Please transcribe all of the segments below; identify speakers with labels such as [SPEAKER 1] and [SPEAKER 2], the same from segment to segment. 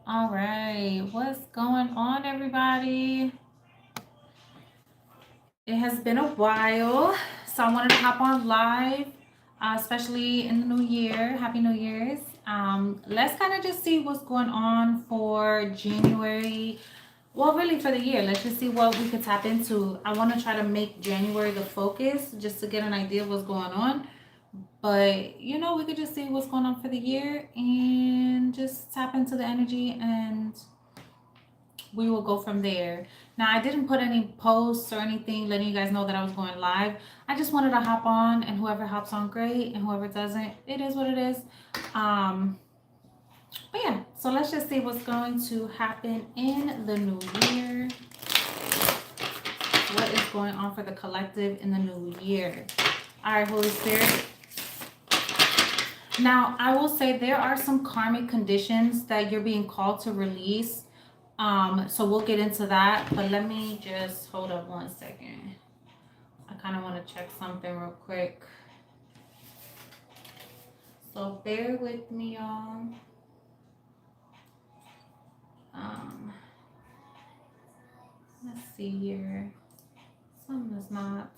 [SPEAKER 1] All right, what's going on, everybody? It has been a while, so I wanted to hop on live, especially in the new year. Happy New Year's. Let's kind of just see what's going on for January. Well, really for the year. Let's just see what we could tap into. I want to try to make January the focus just to get an idea of what's going on. But we could just see what's going on for the year and just tap into the energy and we will go from there. Now, I didn't put any posts or anything letting you guys know that I was going live. I just wanted to hop on, and whoever hops on, great, and whoever doesn't, it is what it is. Um, but yeah, so let's just see what's going to happen in the new year. What is going on for the collective in the new year? All right, Holy Spirit. Now, I will say there are some karmic conditions that you're being called to release. So we'll get into that, but let me just hold up 1 second. I kind of want to check something real quick. So bear with me, y'all. Um, let's see here. Something is not.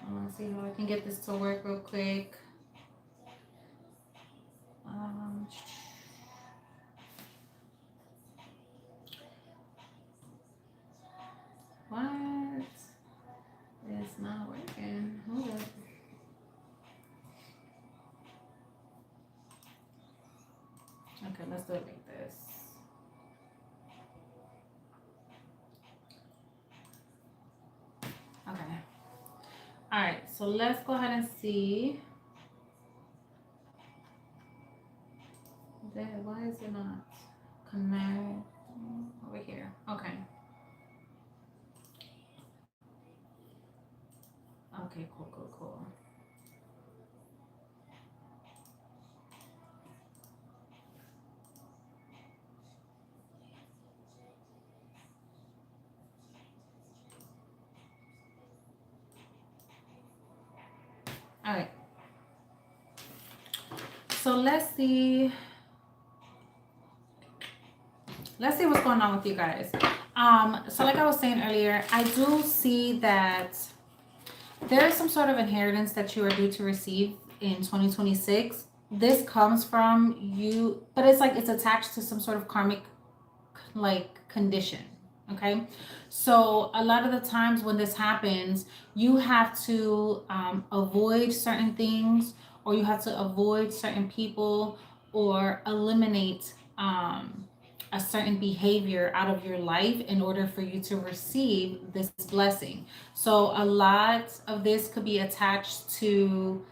[SPEAKER 1] I want to see how I can get this to work real quick. Um, what? It's not working. Hold up. Okay, let's do it like this. Okay. All right, so let's go ahead and see. Why is it not connect over here? Okay. Okay, cool. All right. So let's see. Let's see what's going on with you guys. So like I was saying earlier, I do see that there is some sort of inheritance that you are due to receive in 2026. This comes from you, but it's like it's attached to some sort of karmic like condition. Okay, so a lot of the times when this happens, you have to avoid certain things, or you have to avoid certain people, or eliminate a certain behavior out of your life in order for you to receive this blessing. So a lot of this could be attached to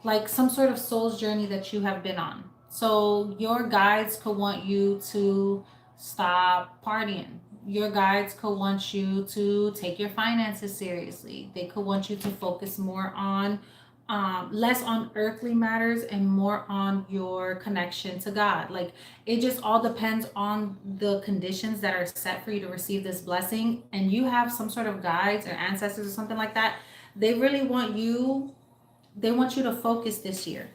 [SPEAKER 1] like some sort of soul's journey that you have been on. So your guides could want you to stop partying. Your guides could want you to take your finances seriously. They could want you to focus more on less on earthly matters and more on your connection to God. Like it just all depends on the conditions that are set for you to receive this blessing. And you have some sort of guides or ancestors or something like that. They really want you they want you to focus this year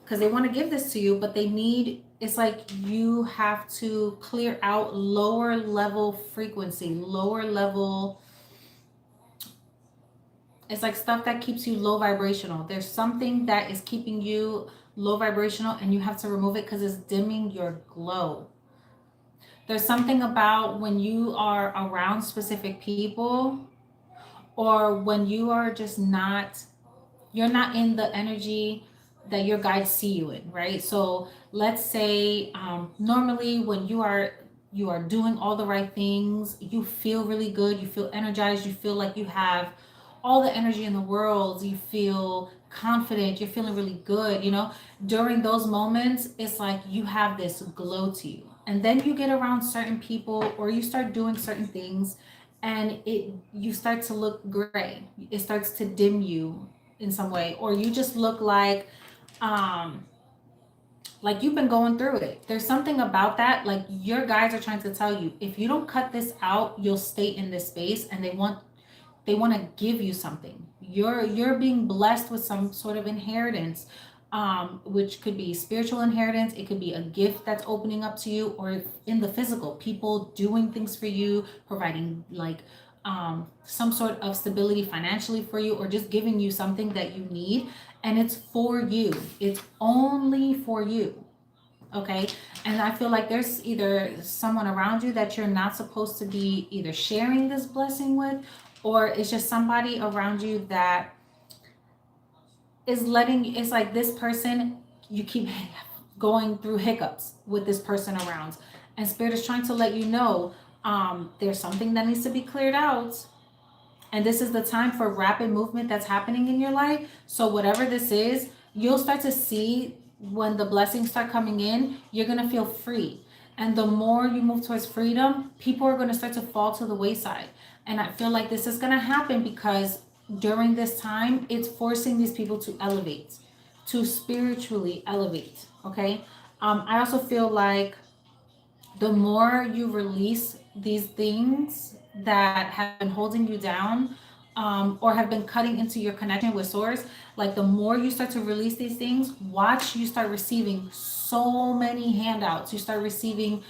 [SPEAKER 1] because they want to give this to you, but they need it's like you have to clear out lower level frequency, lower level. It's like stuff that keeps you low vibrational. There's something that is keeping you low vibrational and you have to remove it because it's dimming your glow. There's something about when you are around specific people, or when you are just not you're not in the energy that your guides see you in, right? So let's say normally when you are doing all the right things, you feel really good, you feel energized, you feel like you have all the energy in the world, you feel confident, you're feeling really good, during those moments it's like you have this glow to you. And then you get around certain people or you start doing certain things and it you start to look gray, it starts to dim you in some way, or you just look um like you've been going through it. There's something about that, like your guides are trying to tell you, if you don't cut this out, you'll stay in this space, and they want to give you something. You're being blessed with some sort of inheritance, which could be spiritual inheritance. It could be a gift that's opening up to you, or in the physical, people doing things for you, providing like some sort of stability financially for you, or just giving you something that you need. And it's for you, it's only for you. Okay. And I feel like there's either someone around you that you're not supposed to be either sharing this blessing with, or it's just somebody around you that is letting, it's like this person, you keep going through hiccups with this person around, and spirit is trying to let you know there's something that needs to be cleared out, and this is the time for rapid movement that's happening in your life. So whatever this is, you'll start to see when the blessings start coming in, you're going to feel free. And the more you move towards freedom, people are going to start to fall to the wayside. And I feel like this is going to happen because during this time, it's forcing these people to elevate, to spiritually elevate. Okay. I also feel like the more you release these things that have been holding you down, or have been cutting into your connection with source, like the more you start to release these things, watch you start receiving so many handouts. You start receiving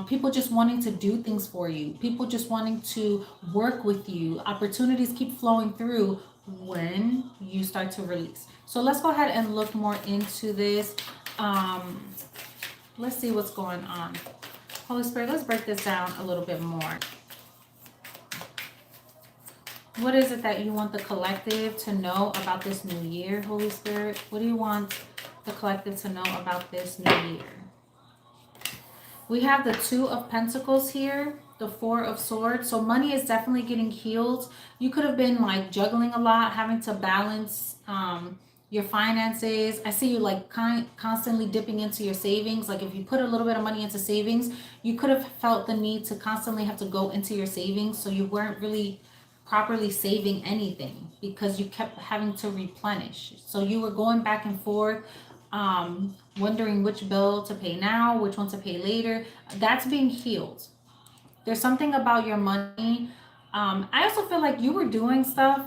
[SPEAKER 1] people just wanting to do things for you, people just wanting to work with you. Opportunities keep flowing through when you start to release. So let's go ahead and look more into this. Let's see what's going on. Holy Spirit, let's break this down a little bit more. What is it that you want the collective to know about this new year, Holy Spirit? What do you want the collective to know about this new year? We have the Two of Pentacles here, the Four of Swords. So money is definitely getting healed. You could have been like juggling a lot, having to balance your finances. I see you like constantly dipping into your savings. Like if you put a little bit of money into savings, you could have felt the need to constantly have to go into your savings. So you weren't really properly saving anything because you kept having to replenish. So you were going back and forth, wondering which bill to pay now, which one to pay later. That's being healed. There's something about your money. I also feel like you were doing stuff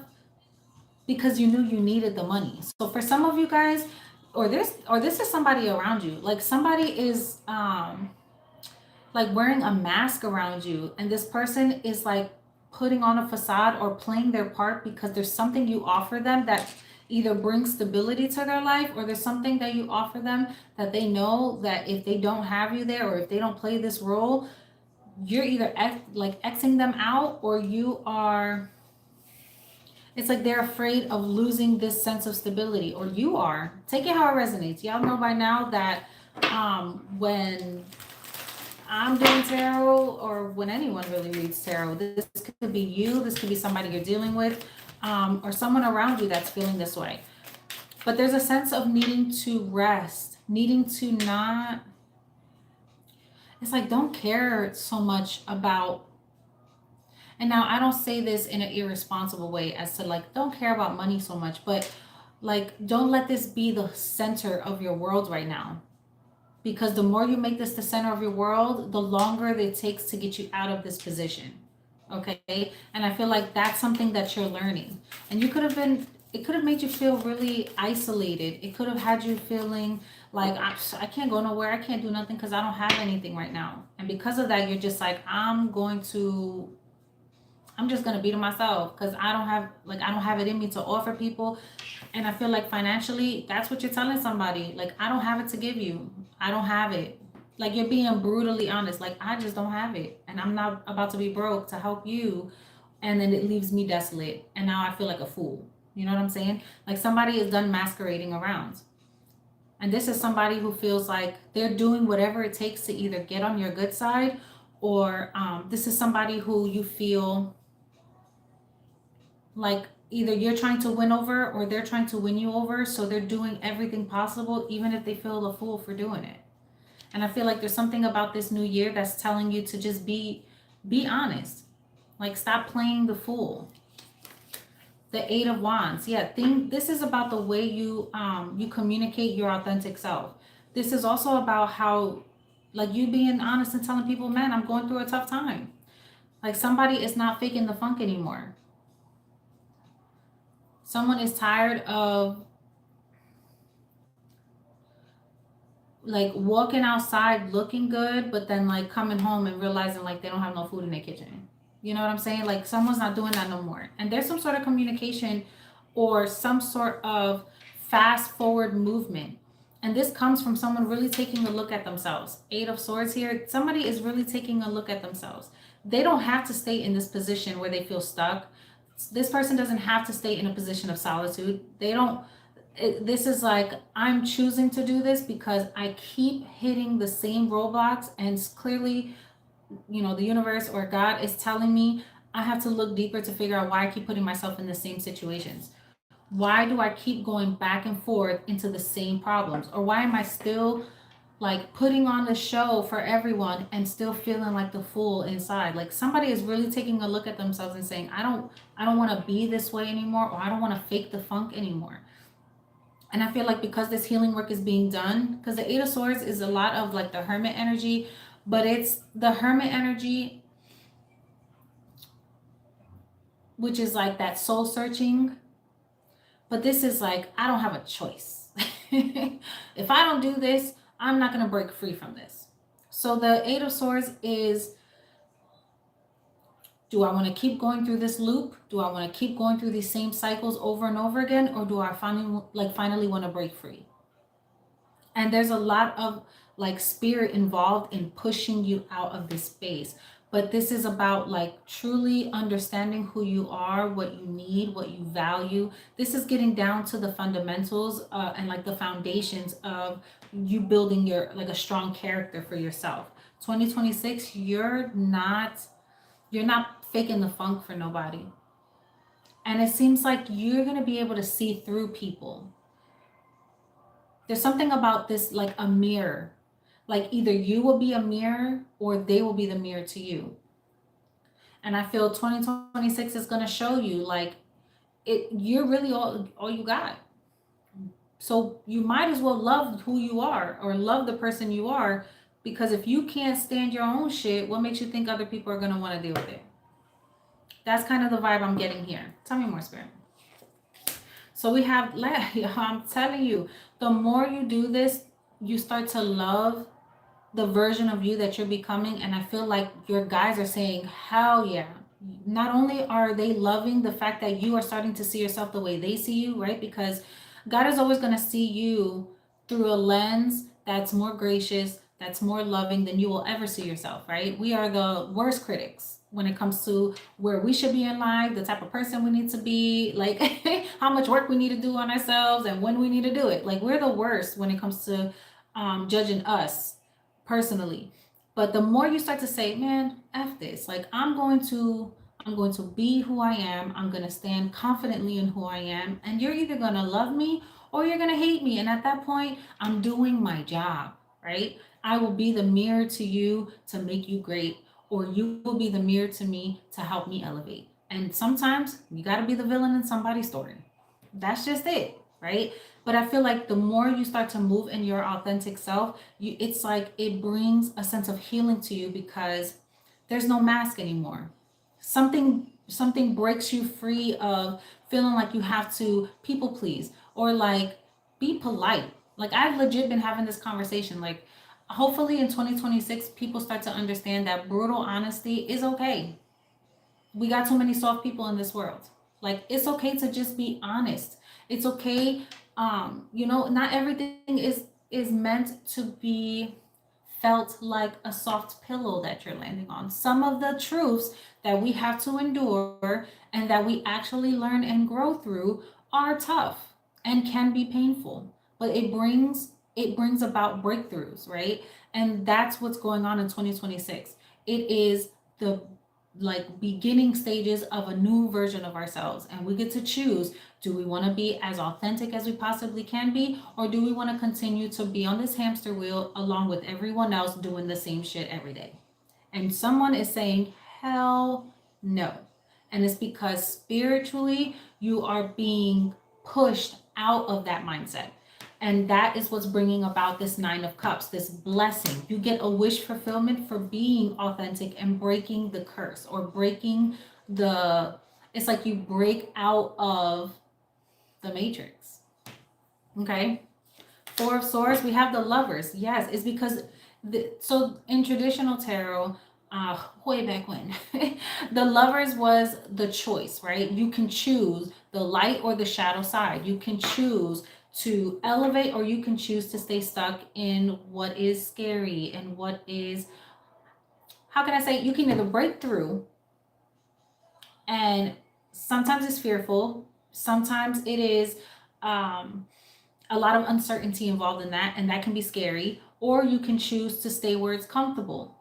[SPEAKER 1] because you knew you needed the money. So for some of you guys, or this is somebody around you, like somebody is like wearing a mask around you, and this person is like putting on a facade or playing their part because there's something you offer them that either brings stability to their life, or there's something that you offer them that they know that if they don't have you there, or if they don't play this role, you're either like Xing them out, or you are, it's like they're afraid of losing this sense of stability, or you are. Take it how it resonates. Y'all know by now that when I'm doing tarot, or when anyone really reads tarot, this could be you, this could be somebody you're dealing with, or someone around you that's feeling this way. But there's a sense of needing to rest, needing to not, it's like don't care so much about, and now I don't say this in an irresponsible way as to like don't care about money so much, but like don't let this be the center of your world right now. Because the more you make this the center of your world, the longer it takes to get you out of this position. Okay. And I feel like that's something that you're learning. And you could have been, it could have made you feel really isolated. It could have had you feeling like, I can't go nowhere. I can't do nothing because I don't have anything right now. And because of that, you're just like, I'm just going to be to myself because I don't have it in me to offer people. And I feel like financially, that's what you're telling somebody. Like, I don't have it to give you. I don't have it. Like, you're being brutally honest. Like, I just don't have it. And I'm not about to be broke to help you. And then it leaves me desolate. And now I feel like a fool. You know what I'm saying? Like, somebody is done masquerading around. And this is somebody who feels like they're doing whatever it takes to either get on your good side, or this is somebody who you feel like either you're trying to win over or they're trying to win you over. So they're doing everything possible, even if they feel a fool for doing it. And I feel like there's something about this new year that's telling you to just be honest. Like, stop playing the fool. The Eight of Wands. Yeah, this is about the way you communicate your authentic self. This is also about how, like, you being honest and telling people, man, I'm going through a tough time. Like, somebody is not faking the funk anymore. Someone is tired of like walking outside looking good, but then like coming home and realizing like they don't have no food in their kitchen. You know what I'm saying? Like someone's not doing that no more. And there's some sort of communication or some sort of fast forward movement. And this comes from someone really taking a look at themselves. Eight of Swords here. Somebody is really taking a look at themselves. They don't have to stay in this position where they feel stuck. This person doesn't have to stay in a position of solitude. They don't this is like, I'm choosing to do this because I keep hitting the same roadblocks, and clearly, the universe or God is telling me I have to look deeper to figure out why I keep putting myself in the same situations. Why do I keep going back and forth into the same problems? Or why am I still like putting on the show for everyone and still feeling like the fool inside? Like somebody is really taking a look at themselves and saying, I don't want to be this way anymore, or I don't want to fake the funk anymore. And I feel like because this healing work is being done, because the Eight of Swords is a lot of like the Hermit energy, but it's the Hermit energy, which is like that soul searching. But this is like, I don't have a choice. If I don't do this, I'm not going to break free from this. So the Eight of Swords is, do I want to keep going through this loop? Do I want to keep going through these same cycles over and over again? Or do I finally want to break free? And there's a lot of like spirit involved in pushing you out of this space. But this is about like truly understanding who you are, what you need, what you value. This is getting down to the fundamentals and like the foundations of you building your like a strong character for yourself. 2026, you're not faking the funk for nobody. And it seems like you're going to be able to see through people. There's something about this like a mirror. Like either you will be a mirror or they will be the mirror to you. And I feel 2026 is going to show you like you're really all you got. So you might as well love who you are or love the person you are, because if you can't stand your own shit, what makes you think other people are going to want to deal with it? That's kind of the vibe I'm getting here. Tell me more, Spirit. So we have, I'm telling you, the more you do this, you start to love the version of you that you're becoming. And I feel like your guys are saying, hell yeah. Not only are they loving the fact that you are starting to see yourself the way they see you, right? Because God is always going to see you through a lens that's more gracious, that's more loving than you will ever see yourself, right? We are the worst critics when it comes to where we should be in life, the type of person we need to be, like how much work we need to do on ourselves and when we need to do it. Like we're the worst when it comes to judging us personally. But the more you start to say, man, F this, like I'm going to be who I am. I'm going to stand confidently in who I am. And you're either going to love me or you're going to hate me. And at that point, I'm doing my job, right? I will be the mirror to you to make you great, or you will be the mirror to me to help me elevate. And sometimes you got to be the villain in somebody's story. That's just it, right? But I feel like the more you start to move in your authentic self, it's like it brings a sense of healing to you because there's no mask anymore. Something breaks you free of feeling like you have to people please or like be polite. Like I've legit been having this conversation. Like hopefully in 2026 people start to understand that brutal honesty is okay. We got too many soft people in this world. Like it's okay to just be honest. It's okay. Not everything is meant to be felt like a soft pillow that you're landing on. Some of the truths that we have to endure and that we actually learn and grow through are tough and can be painful, but it brings about breakthroughs, right? And that's what's going on in 2026. It is the like beginning stages of a new version of ourselves, and we get to choose, do we want to be as authentic as we possibly can be, or do we want to continue to be on this hamster wheel along with everyone else doing the same shit every day? And someone is saying hell no. And it's because spiritually you are being pushed out of that mindset. And that is what's bringing about this Nine of Cups, this blessing. You get a wish fulfillment for being authentic and breaking the curse or breaking it's like you break out of the matrix. Okay. Four of Swords, we have the Lovers. Yes, it's because so in traditional tarot, way back when, the Lovers was the choice, right? You can choose the light or the shadow side. You can choose to elevate, or you can choose to stay stuck in what is scary and what is, how can I say, you can either break through, and sometimes it's fearful, sometimes it is um a lot of uncertainty involved in that, and that can be scary. Or you can choose to stay where it's comfortable,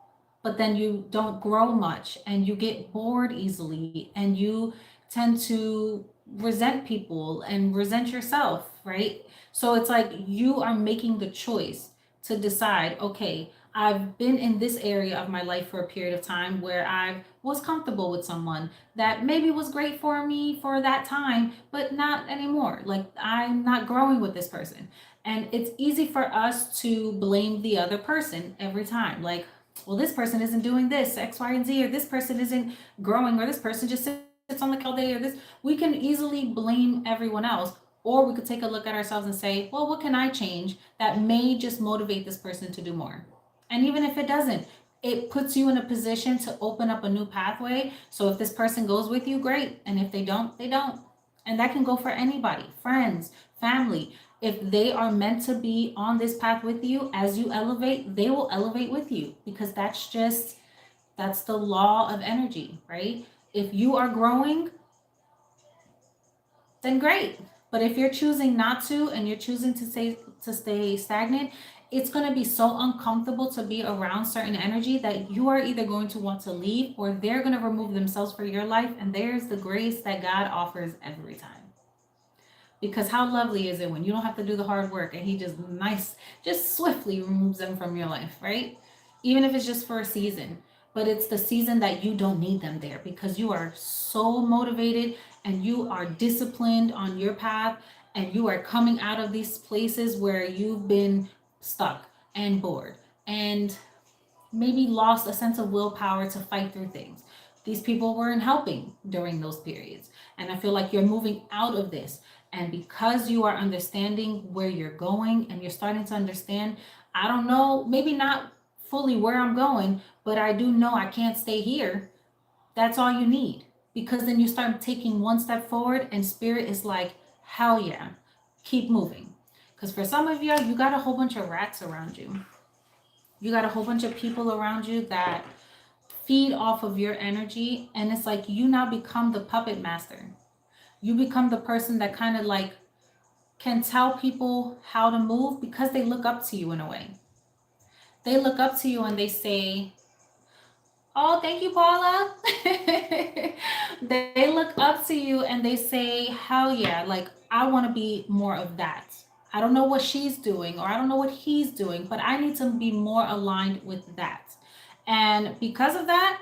[SPEAKER 1] but then you don't grow much and you get bored easily and you tend to resent people and resent yourself, right? So it's like you are making the choice to decide, okay, I've been in this area of my life for a period of time where I was comfortable with someone that maybe was great for me for that time, but not anymore. Like I'm not growing with this person. And it's easy for us to blame the other person every time. Like, well, this person isn't doing this, X, Y, and Z, or this person isn't growing, or this person just sits on the couch all day, or this. We can easily blame everyone else. Or we could take a look at ourselves and say, well, what can I change that may just motivate this person to do more? And even if it doesn't, it puts you in a position to open up a new pathway. So if this person goes with you, great. And if they don't, they don't. And that can go for anybody, friends, family. If they are meant to be on this path with you, as you elevate, they will elevate with you, because that's the law of energy, right? If you are growing, then great. But if you're choosing not to, and you're choosing to stay stagnant, it's going to be so uncomfortable to be around certain energy that you are either going to want to leave, or they're going to remove themselves for your life. And there's the grace that God offers every time. Because how lovely is it when you don't have to do the hard work and he just swiftly removes them from your life, right? Even if it's just for a season. But it's the season that you don't need them there, because you are so motivated and you are disciplined on your path, and you are coming out of these places where you've been stuck and bored and maybe lost a sense of willpower to fight through things. These people weren't helping during those periods. And I feel like you're moving out of this. And because you are understanding where you're going, and you're starting to understand, I don't know, maybe not fully where I'm going, but I do know I can't stay here. That's all you need. Because then you start taking one step forward, and spirit is like, hell yeah, keep moving. Because for some of you got a whole bunch of rats around you. You got a whole bunch of people around you that feed off of your energy, and it's like you now become the puppet master. You become the person that kind of like can tell people how to move, because they look up to you in a way. They look up to you and they say, oh, thank you, Paula. They look up to you and they say, hell yeah, like I want to be more of that. I don't know what she's doing, or I don't know what he's doing, but I need to be more aligned with that. And because of that,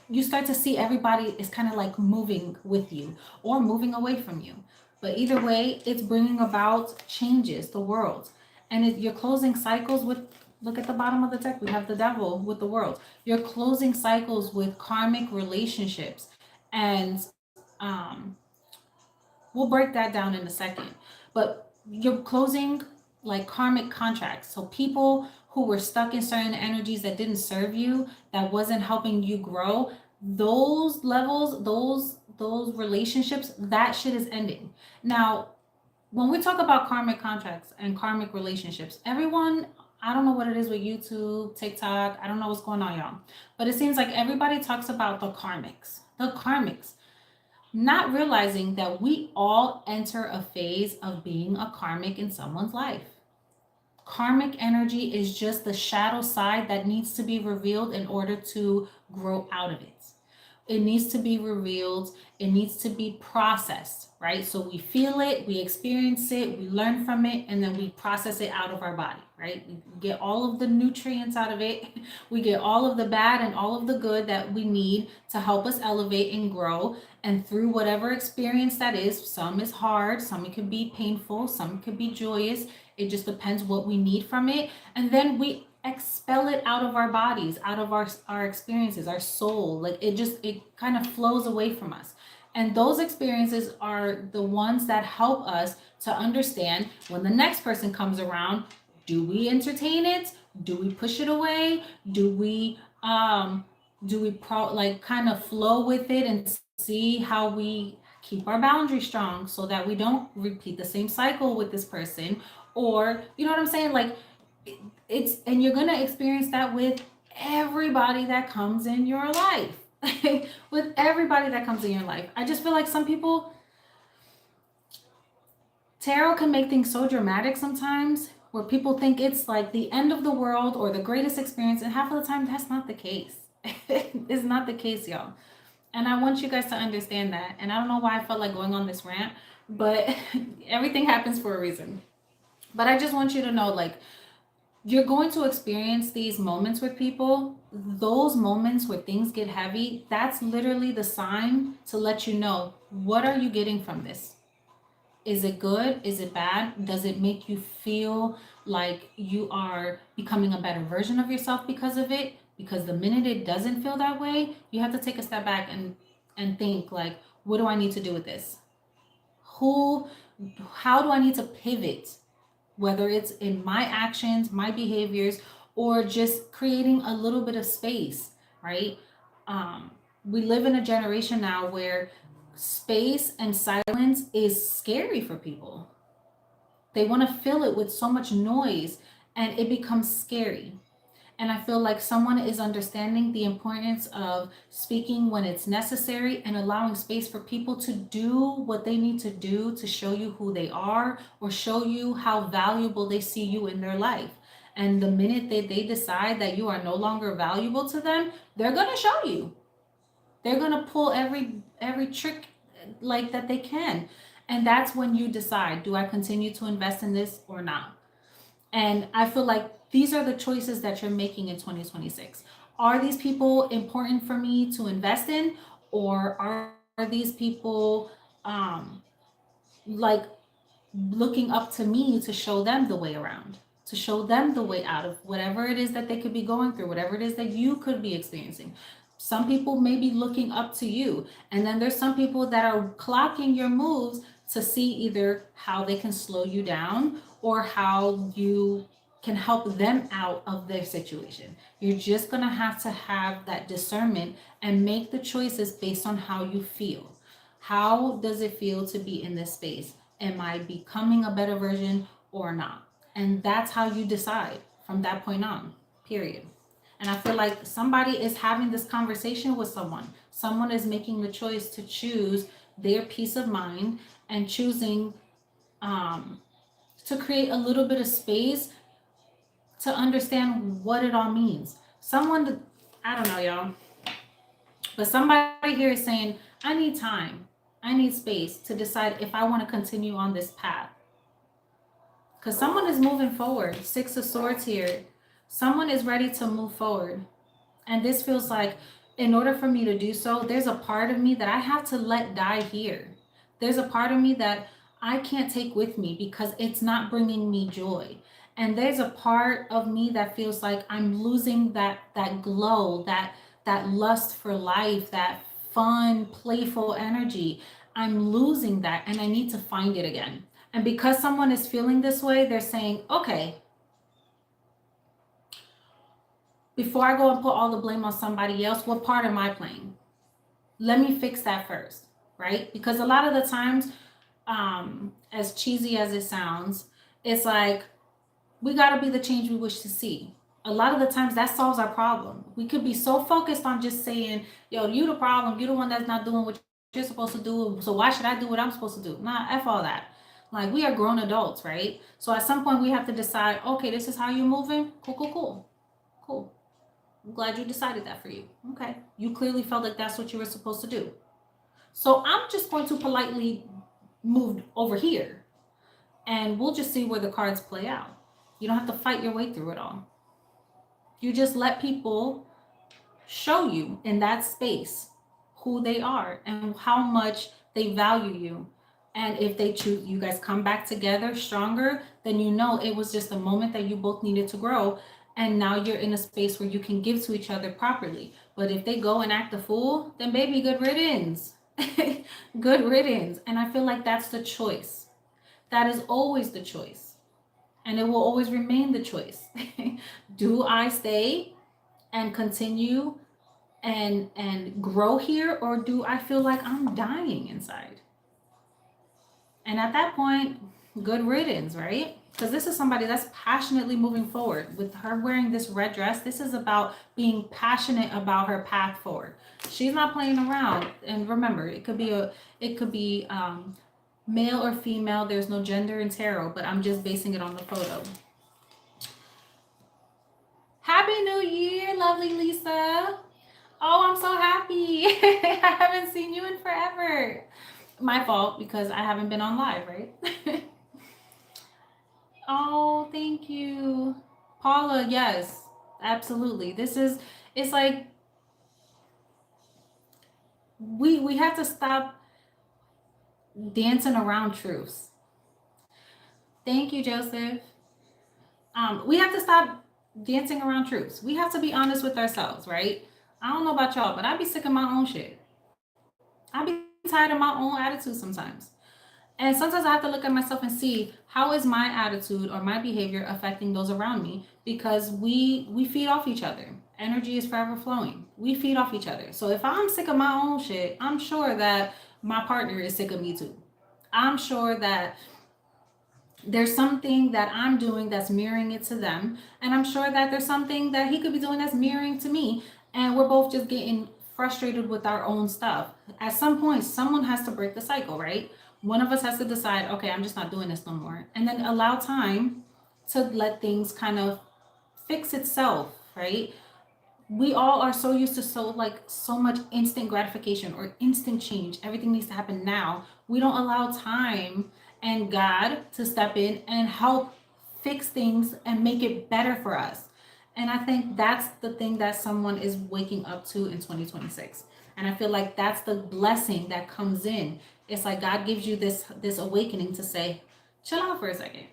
[SPEAKER 1] you start to see everybody is kind of like moving with you or moving away from you. But either way, it's bringing about changes, the world. And you're closing cycles with, look at the bottom of the deck, we have the devil with the world. You're closing cycles with karmic relationships. And we'll break that down in a second. But you're closing like karmic contracts. So people who were stuck in certain energies that didn't serve you, that wasn't helping you grow, those levels, those relationships, that shit is ending. Now, when we talk about karmic contracts and karmic relationships, everyone, I don't know what it is with YouTube, TikTok, I don't know what's going on, y'all, but it seems like everybody talks about the karmics. The karmics, not realizing that we all enter a phase of being a karmic in someone's life. Karmic energy is just the shadow side that needs to be revealed in order to grow out of it. It needs to be revealed, it needs to be processed, right? So we feel it, we experience it, we learn from it, and then we process it out of our body, right? We get all of the nutrients out of it, we get all of the bad and all of the good that we need to help us elevate and grow. And through whatever experience that is, some is hard, some it could be painful, some could be joyous. It just depends what we need from it. And then we expel it out of our bodies, out of our experiences, our soul. Like it kind of flows away from us. And those experiences are the ones that help us to understand when the next person comes around, do we entertain it? Do we push it away? Do we kind of flow with it and see how we keep our boundaries strong so that we don't repeat the same cycle with this person? Or you know what I'm saying? Like it's and you're gonna experience that with everybody that comes in your life. With everybody that comes in your life. I just feel like some people, tarot can make things so dramatic sometimes where people think it's like the end of the world or the greatest experience, and half of the time that's not the case. It's not the case, y'all. And I want you guys to understand that. And I don't know why I felt like going on this rant, but everything happens for a reason. But I just want you to know, like, you're going to experience these moments with people. Those moments where things get heavy, that's literally the sign to let you know, what are you getting from this? Is it good? Is it bad? Does it make you feel like you are becoming a better version of yourself because of it? Because the minute it doesn't feel that way, you have to take a step back and think, like, what do I need to do with this? Who How do I need to pivot, whether it's in my actions, my behaviors, or just creating a little bit of space, right? Um, we live in a generation now where space and silence is scary for people. They want to fill it with so much noise and it becomes scary. And I feel like someone is understanding the importance of speaking when it's necessary and allowing space for people to do what they need to do to show you who they are or show you how valuable they see you in their life. And the minute that they decide that you are no longer valuable to them, they're going to show you. They're going to pull every trick like that they can. And that's when you decide, do I continue to invest in this or not? And I feel like these are the choices that you're making in 2026. Are these people important for me to invest in? Or are these people like looking up to me to show them the way around, to show them the way out of whatever it is that they could be going through, whatever it is that you could be experiencing? Some people may be looking up to you. And then there's some people that are clocking your moves to see either how they can slow you down or how you can help them out of their situation. You're just going to have that discernment and make the choices based on how you feel. How does it feel to be in this space? Am I becoming a better version or not? And that's how you decide from that point on, period. And I feel like somebody is having this conversation with someone. Someone is making the choice to choose their peace of mind and choosing to create a little bit of space to understand what it all means. I don't know, y'all, but somebody here is saying, I need time. I need space to decide if I want to continue on this path. Because someone is moving forward. Six of Swords here. Someone is ready to move forward. And this feels like, in order for me to do so, there's a part of me that I have to let die here. There's a part of me that I can't take with me because it's not bringing me joy. And there's a part of me that feels like I'm losing that glow, that lust for life, that fun, playful energy. I'm losing that and I need to find it again. And because someone is feeling this way, they're saying, okay, before I go and put all the blame on somebody else, what part am I playing? Let me fix that first, right? Because a lot of the times, as cheesy as it sounds, it's like, we got to be the change we wish to see. A lot of the times that solves our problem. We could be so focused on just saying, yo, you the problem, you the one that's not doing what you're supposed to do, so why should I do what I'm supposed to do? Nah, F all that. Like, we are grown adults, right? So at some point we have to decide, okay, this is how you're moving. Cool. I'm glad you decided that for you. Okay. You clearly felt like that's what you were supposed to do. So I'm just going to politely move over here and we'll just see where the cards play out. You don't have to fight your way through it all. You just let people show you in that space who they are and how much they value you. And if they choose, you guys come back together stronger, then you know it was just a moment that you both needed to grow. And now you're in a space where you can give to each other properly. But if they go and act a fool, then baby, good riddance. Good riddance. And I feel like that's the choice. That is always the choice. And it will always remain the choice. Do I stay and continue and grow here, or do I feel like I'm dying inside? And at that point, good riddance, right? Because this is somebody that's passionately moving forward. With her wearing this red dress, this is about being passionate about her path forward. She's not playing around. And remember, it could be male or female. There's no gender in tarot, but I'm just basing it on the photo. Happy New Year, lovely Lisa. Oh, I'm so happy. I haven't seen you in forever. My fault, because I haven't been on live, right? Oh, thank you. Paula, yes, absolutely. It's like we have to stop dancing around truths. Thank you, Joseph. We have to stop dancing around truths. We have to be honest with ourselves, right? I don't know about y'all, but I be sick of my own shit. I be tired of my own attitude sometimes. And sometimes I have to look at myself and see how is my attitude or my behavior affecting those around me, because we feed off each other. Energy is forever flowing. We feed off each other. So if I'm sick of my own shit, I'm sure that my partner is sick of me too. I'm sure that there's something that I'm doing that's mirroring it to them. And I'm sure that there's something that he could be doing that's mirroring to me. And we're both just getting frustrated with our own stuff. At some point, someone has to break the cycle, right? One of us has to decide, okay, I'm just not doing this no more. And then allow time to let things kind of fix itself, right? We all are so used to so much instant gratification or instant change. Everything needs to happen now. We don't allow time and God to step in and help fix things and make it better for us. And I think that's the thing that someone is waking up to in 2026. And I feel like that's the blessing that comes in. It's like God gives you this awakening to say, chill out for a second.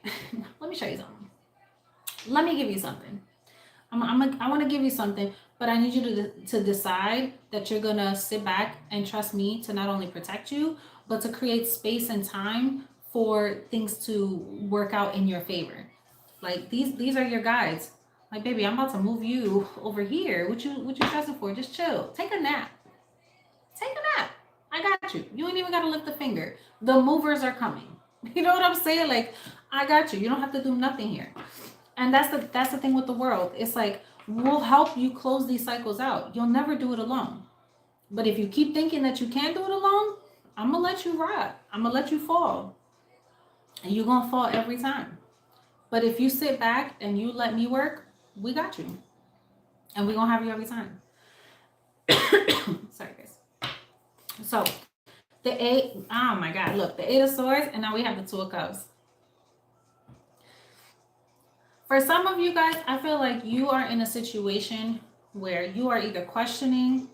[SPEAKER 1] Let me show you something. Let me give you something. I want to give you something, but I need you to decide that you're going to sit back and trust me to not only protect you, but to create space and time for things to work out in your favor. Like these are your guides. Like, baby, I'm about to move you over here. What you stressing for? Just chill. Take a nap. Take a nap. I got you. You ain't even got to lift a finger. The movers are coming. You know what I'm saying? Like, I got you. You don't have to do nothing here. And that's the thing with the world. It's like, we'll help you close these cycles out. You'll never do it alone. But if you keep thinking that you can't do it alone, I'm gonna let you ride. I'm gonna let you fall. And you're gonna fall every time. But if you sit back and you let me work, we got you. And we're gonna have you every time. Sorry, guys. So the eight, oh my God, look, the 8 of Swords, and now we have the 2 of Cups. For some of you guys, I feel like you are in a situation where you are either questioning.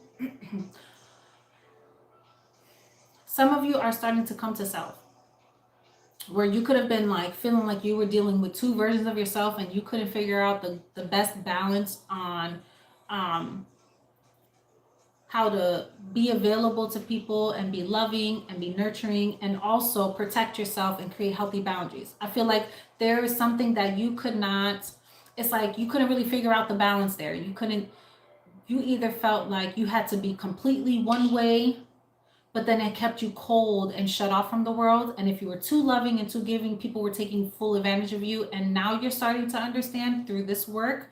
[SPEAKER 1] Some of you are starting to come to self, where you could have been like feeling like you were dealing with 2 versions of yourself and you couldn't figure out the best balance on how to be available to people and be loving and be nurturing and also protect yourself and create healthy boundaries. I feel like there is something that you could not, it's like you couldn't really figure out the balance there. You either felt like you had to be completely one way, but then it kept you cold and shut off from the world. And if you were too loving and too giving, people were taking full advantage of you. And now you're starting to understand through this work,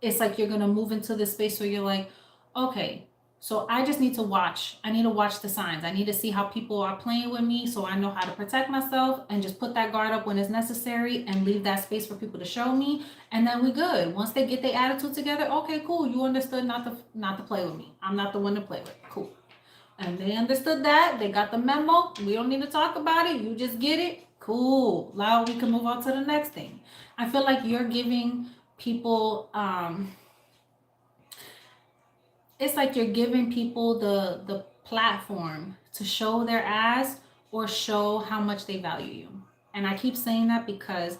[SPEAKER 1] it's like you're going to move into this space where you're like, okay, so I just need to watch. I need to watch the signs. I need to see how people are playing with me so I know how to protect myself and just put that guard up when it's necessary and leave that space for people to show me. And then we good. Once they get their attitude together, okay, cool. You understood not to play with me. I'm not the one to play with. Cool. And they understood that. They got the memo. We don't need to talk about it. You just get it. Cool. Now we can move on to the next thing. I feel like you're giving people it's like you're giving people the platform to show their ass or show how much they value you. And I keep saying that because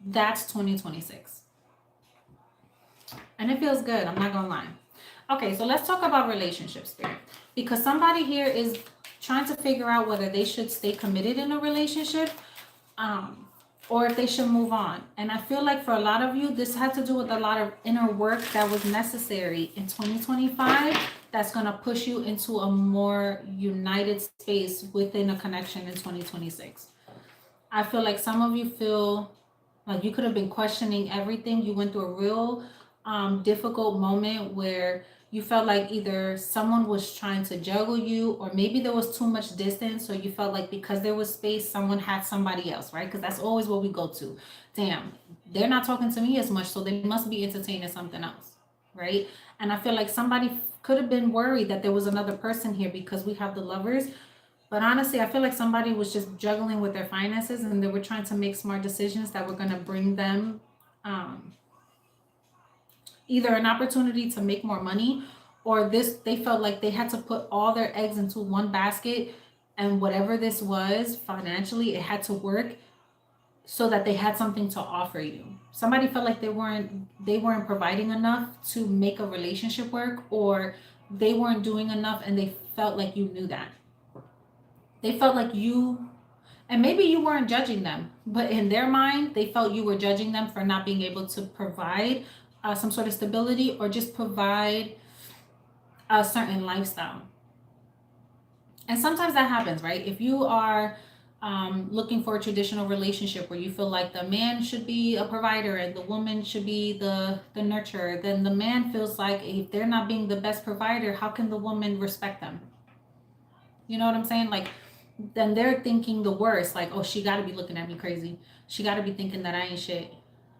[SPEAKER 1] that's 2026. And it feels good. I'm not gonna lie. Okay, so let's talk about relationships, Spirit. Because somebody here is trying to figure out whether they should stay committed in a relationship, or if they should move on. And I feel like for a lot of you, this had to do with a lot of inner work that was necessary in 2025 that's going to push you into a more united space within a connection in 2026. I feel like some of you feel like you could have been questioning everything. You went through a real difficult moment where you felt like either someone was trying to juggle you, or maybe there was too much distance. So you felt like because there was space, someone had somebody else, right? Because that's always what we go to. Damn, they're not talking to me as much, so they must be entertaining something else, right? And I feel like somebody could have been worried that there was another person here because we have the Lovers. But honestly, I feel like somebody was just juggling with their finances and they were trying to make smart decisions that were going to bring them either an opportunity to make more money, or this, they felt like they had to put all their eggs into one basket, and whatever this was financially, it had to work so that they had something to offer you. Somebody felt like they weren't providing enough to make a relationship work, or they weren't doing enough and they felt like you knew that. They felt like you, and maybe you weren't judging them, but in their mind, they felt you were judging them for not being able to provide some sort of stability, or just provide a certain lifestyle. And sometimes that happens, right? If you are looking for a traditional relationship where you feel like the man should be a provider and the woman should be the nurturer, then the man feels like if they're not being the best provider, how can the woman respect them? You know what I'm saying? Like, then they're thinking the worst, like, oh, she got to be looking at me crazy. She got to be thinking that I ain't shit.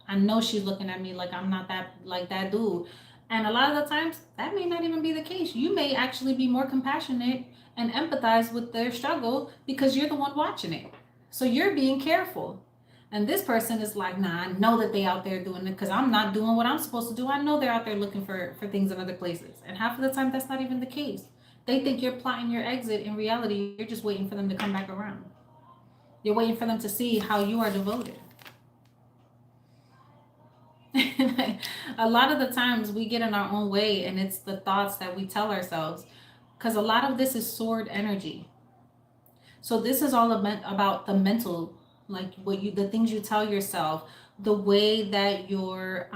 [SPEAKER 1] I know she's looking at me like I'm not that, like that dude. And a lot of the times that may not even be the case. You may actually be more compassionate and empathize with their struggle because you're the one watching it. So you're being careful. And this person is like, nah, I know that they out there doing it because I'm not doing what I'm supposed to do. I know they're out there looking for things in other places. And half of the time that's not even the case. They think you're plotting your exit. In reality, you're just waiting for them to come back around. You're waiting for them to see how you are devoted. A lot of the times we get in our own way, and it's the thoughts that we tell ourselves, because a lot of this is sword energy. So this is all about the mental, like the things you tell yourself, the way that you're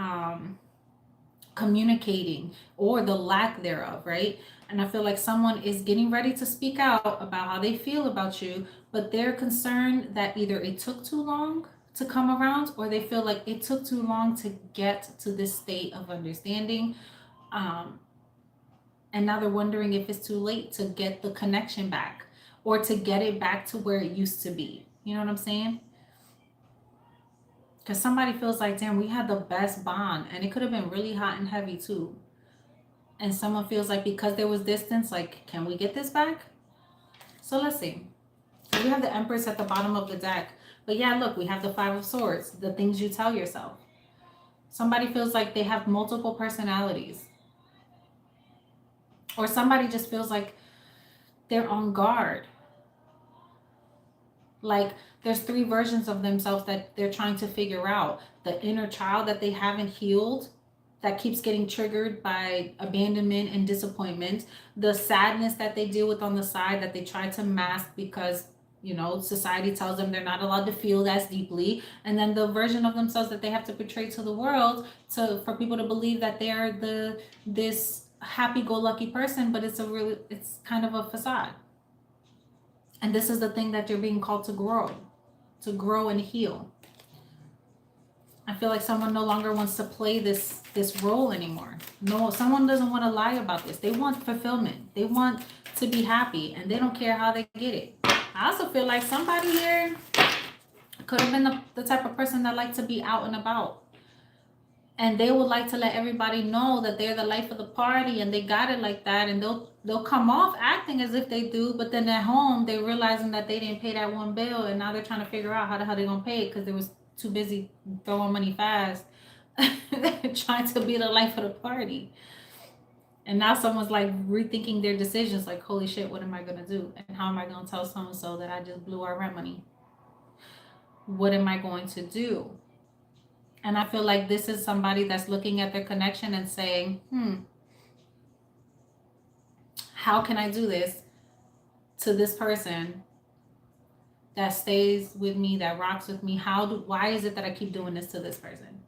[SPEAKER 1] communicating, or the lack thereof, right? And I feel like someone is getting ready to speak out about how they feel about you, but they're concerned that either it took too long to come around, or they feel like it took too long to get to this state of understanding. Um, and now they're wondering if it's too late to get the connection back, or to get it back to where it used to be. You know what I'm saying? Because somebody feels like, damn, we had the best bond, and it could have been really hot and heavy too. And someone feels like because there was distance, like, can we get this back? So let's see. So we have the Empress at the bottom of the deck. But yeah, look, we have the Five of Swords, the things you tell yourself. Somebody feels like they have multiple personalities. Or somebody just feels like they're on guard. Like there's three versions of themselves that they're trying to figure out. The inner child that they haven't healed, that keeps getting triggered by abandonment and disappointment. The sadness that they deal with on the side that they try to mask because, you know, society tells them they're not allowed to feel as deeply. And then the version of themselves that they have to portray to the world for people to believe that they're this happy-go-lucky person, but it's kind of a facade. And this is the thing that you're being called to grow and heal. I feel like someone no longer wants to play this role anymore. No, someone doesn't want to lie about this. They want fulfillment. They want to be happy, and they don't care how they get it. I also feel like somebody here could have been the type of person that liked to be out and about. And they would like to let everybody know that they're the life of the party, and they got it like that, and they'll come off acting as if they do, but then at home they're realizing that they didn't pay that one bill, and now they're trying to figure out how the hell they're gonna pay it because they was too busy throwing money fast trying to be the life of the party. And now someone's like rethinking their decisions, like, holy shit, what am I gonna do? And how am I gonna tell so and so that I just blew our rent money? What am I going to do? And I feel like this is somebody that's looking at their connection and saying, how can I do this to this person that stays with me, that rocks with me? Why is it that I keep doing this to this person?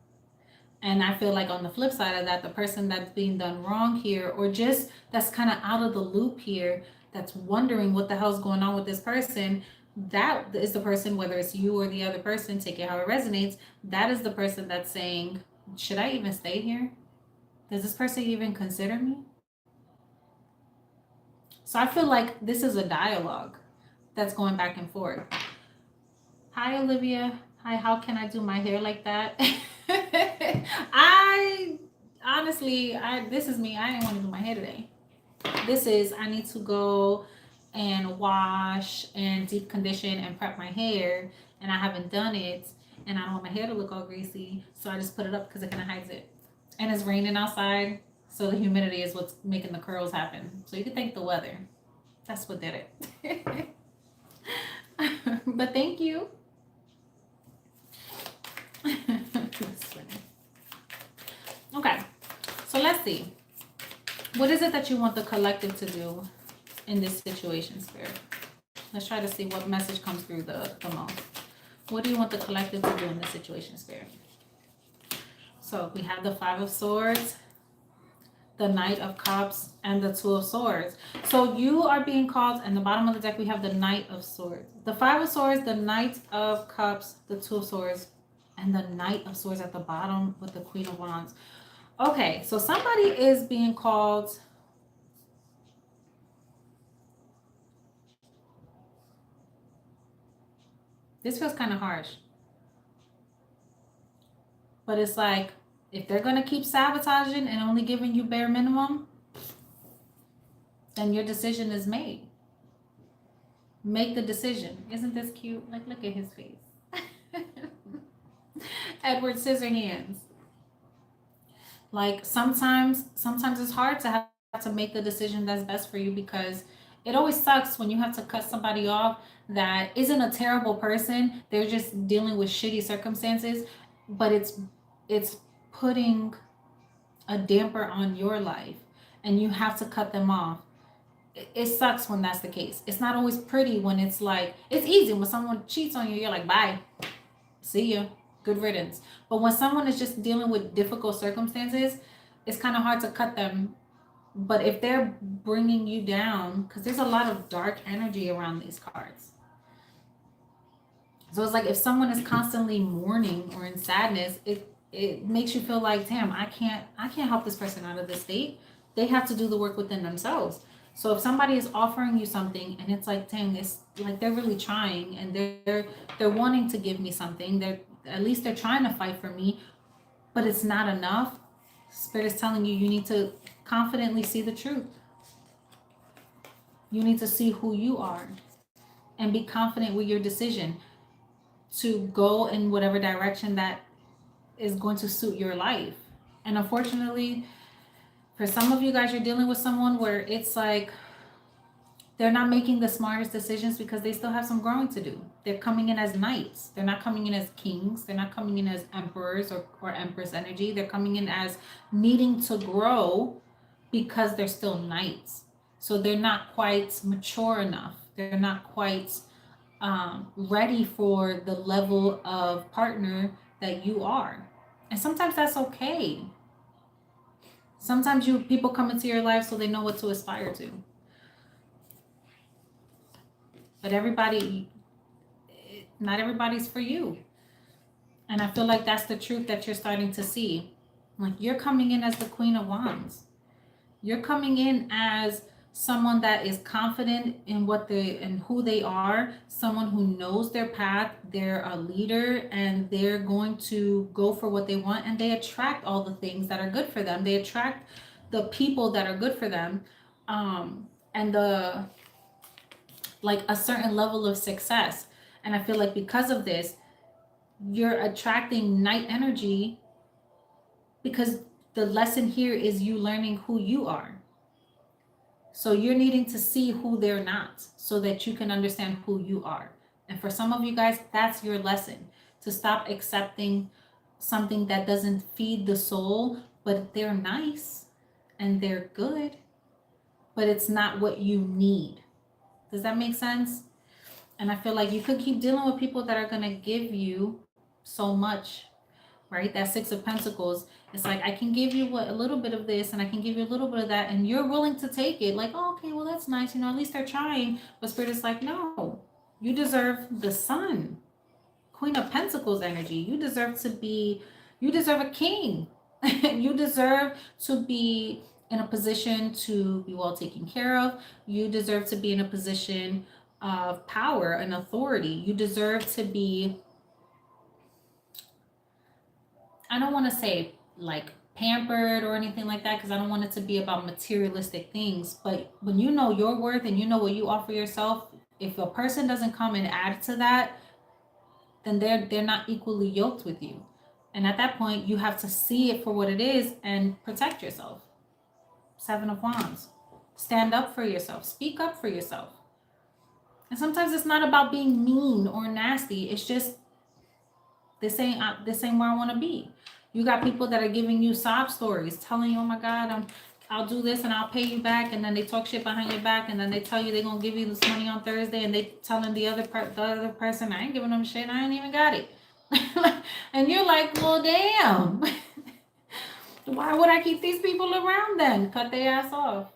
[SPEAKER 1] And I feel like on the flip side of that, the person that's being done wrong here, or just that's kind of out of the loop here, that's wondering what the hell's going on with this person, that is the person, whether it's you or the other person, take it how it resonates, that is the person that's saying, should I even stay here? Does this person even consider me? So I feel like this is a dialogue that's going back and forth. Hi, Olivia. Hi, how can I do my hair like that? I honestly, this is me. I didn't want to do my hair today. I need to go and wash and deep condition and prep my hair, and I haven't done it, and I don't want my hair to look all greasy, so I just put it up because it kind of hides it. And it's raining outside, so the humidity is what's making the curls happen. So you can thank the weather. That's what did it. But thank you. Okay, so let's see. What is it that you want the collective to do in this situation, Spirit? Let's try to see what message comes through the most. What do you want the collective to do in this situation, Spirit? So we have the Five of Swords, the Knight of Cups, and the Two of Swords. So you are being called, in the bottom of the deck, we have the Knight of Swords. The Five of Swords, the Knight of Cups, the Two of Swords, and the Knight of Swords at the bottom with the Queen of Wands. Okay, so somebody is being called. This feels kind of harsh. But it's like, if they're going to keep sabotaging and only giving you bare minimum, then your decision is made. Make the decision. Isn't this cute? Like, look at his face. Edward Scissorhands. Like, sometimes it's hard to have to make the decision that's best for you, because it always sucks when you have to cut somebody off that isn't a terrible person. They're just dealing with shitty circumstances, but it's putting a damper on your life, and you have to cut them off. It sucks when that's the case. It's not always pretty when it's like, it's easy when someone cheats on you, you're like, bye, see ya, good riddance. But when someone is just dealing with difficult circumstances, it's kind of hard to cut them. But if they're bringing you down, because there's a lot of dark energy around these cards. So it's like, if someone is constantly mourning or in sadness, it makes you feel like, damn, I can't help this person out of this state. They have to do the work within themselves. So if somebody is offering you something and it's like, dang, it's like they're really trying and they're wanting to give me something, at least they're trying to fight for me, but it's not enough. Spirit is telling you, you need to confidently see the truth. You need to see who you are and be confident with your decision to go in whatever direction that is going to suit your life. And unfortunately, for some of you guys, you're dealing with someone where it's like they're not making the smartest decisions because they still have some growing to do. They're coming in as knights. They're not coming in as kings. They're not coming in as emperors or empress energy. They're coming in as needing to grow because they're still knights. So they're not quite mature enough. They're not quite ready for the level of partner that you are. And sometimes that's okay. Sometimes people come into your life so they know what to aspire to. But not everybody's for you. And I feel like that's the truth that you're starting to see. Like, you're coming in as the Queen of Wands. You're coming in as someone that is confident in who they are, someone who knows their path. They're a leader and they're going to go for what they want, and they attract all the things that are good for them. They attract the people that are good for them, and like a certain level of success. And I feel like because of this, you're attracting knight energy, because the lesson here is you learning who you are. So you're needing to see who they're not so that you can understand who you are. And for some of you guys, that's your lesson, to stop accepting something that doesn't feed the soul, but they're nice and they're good, but it's not what you need. Does that make sense? And I feel like you could keep dealing with people that are going to give you so much, right? That Six of Pentacles. It's like, I can give you a little bit of this and I can give you a little bit of that. And you're willing to take it. Like, oh, okay, well, that's nice. You know, at least they're trying. But Spirit is like, no, you deserve the Sun. Queen of Pentacles energy. You deserve a king. You deserve to be in a position to be well taken care of. You deserve to be in a position of power and authority. You deserve to be, I don't want to say like pampered or anything like that, because I don't want it to be about materialistic things. But when you know your worth and you know what you offer yourself, if a person doesn't come and add to that, then they're not equally yoked with you. And at that point, you have to see it for what it is and protect yourself. Seven of Wands. Stand up for yourself. Speak up for yourself. And sometimes it's not about being mean or nasty. It's just, this ain't where I want to be. You got people that are giving you sob stories, telling you, oh my God, I'll do this and I'll pay you back, and then they talk shit behind your back, and then they tell you they're gonna give you this money on Thursday, and they telling the other person, I ain't giving them shit, I ain't even got it. And you're like, well, damn. Why would I keep these people around then? Cut their ass off.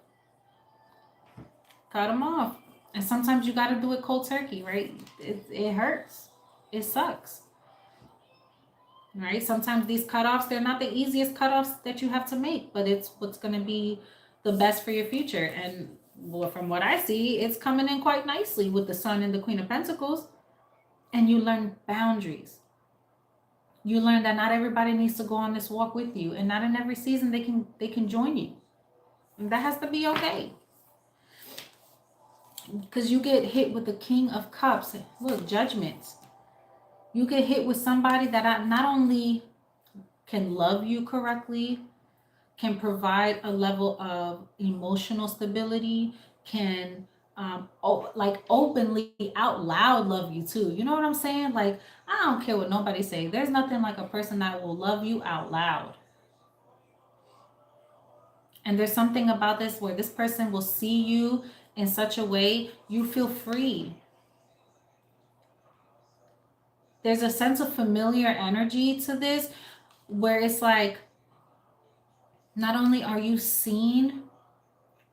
[SPEAKER 1] Cut them off. And sometimes you got to do it cold turkey, right? It hurts. It sucks. Right? Sometimes these cutoffs, they're not the easiest cutoffs that you have to make, but it's what's going to be the best for your future. And well, from what I see, it's coming in quite nicely with the Sun and the Queen of Pentacles. And you learn boundaries. You learn that not everybody needs to go on this walk with you, and not in every season they can join you. And that has to be okay. Because you get hit with the King of Cups. Look, judgments. You get hit with somebody that not only can love you correctly, can provide a level of emotional stability, can like openly out loud love you too. You know what I'm saying? Like, I don't care what nobody say. There's nothing like a person that will love you out loud. And there's something about this where this person will see you in such a way you feel free. There's a sense of familiar energy to this where it's like, not only are you seen,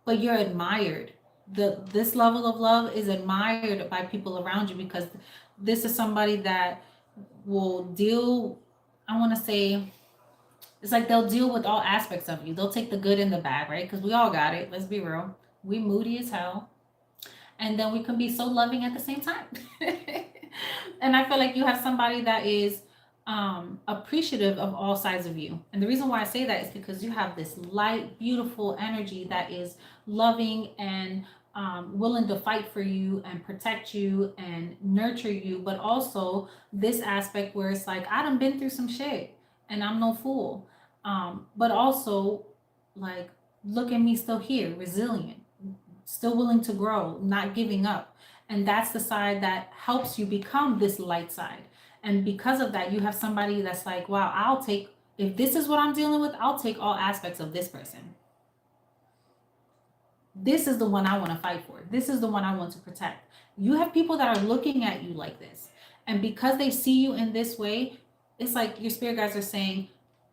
[SPEAKER 1] but you're admired. This level of love is admired by people around you, because this is somebody that will deal, I want to say, it's like they'll deal with all aspects of you. They'll take the good and the bad, right? Because we all got it. Let's be real. We moody as hell. And then we can be so loving at the same time. And I feel like you have somebody that is appreciative of all sides of you. And the reason why I say that is because you have this light, beautiful energy that is loving and willing to fight for you and protect you and nurture you. But also this aspect where it's like, I done been through some shit and I'm no fool. But also, like, look at me still here, resilient, still willing to grow, not giving up. And that's the side that helps you become this light side. And because of that, you have somebody that's like, wow, if this is what I'm dealing with, I'll take all aspects of this person. This is the one I want to fight for. This is the one I want to protect. You have people that are looking at you like this. And because they see you in this way, it's like your spirit guides are saying,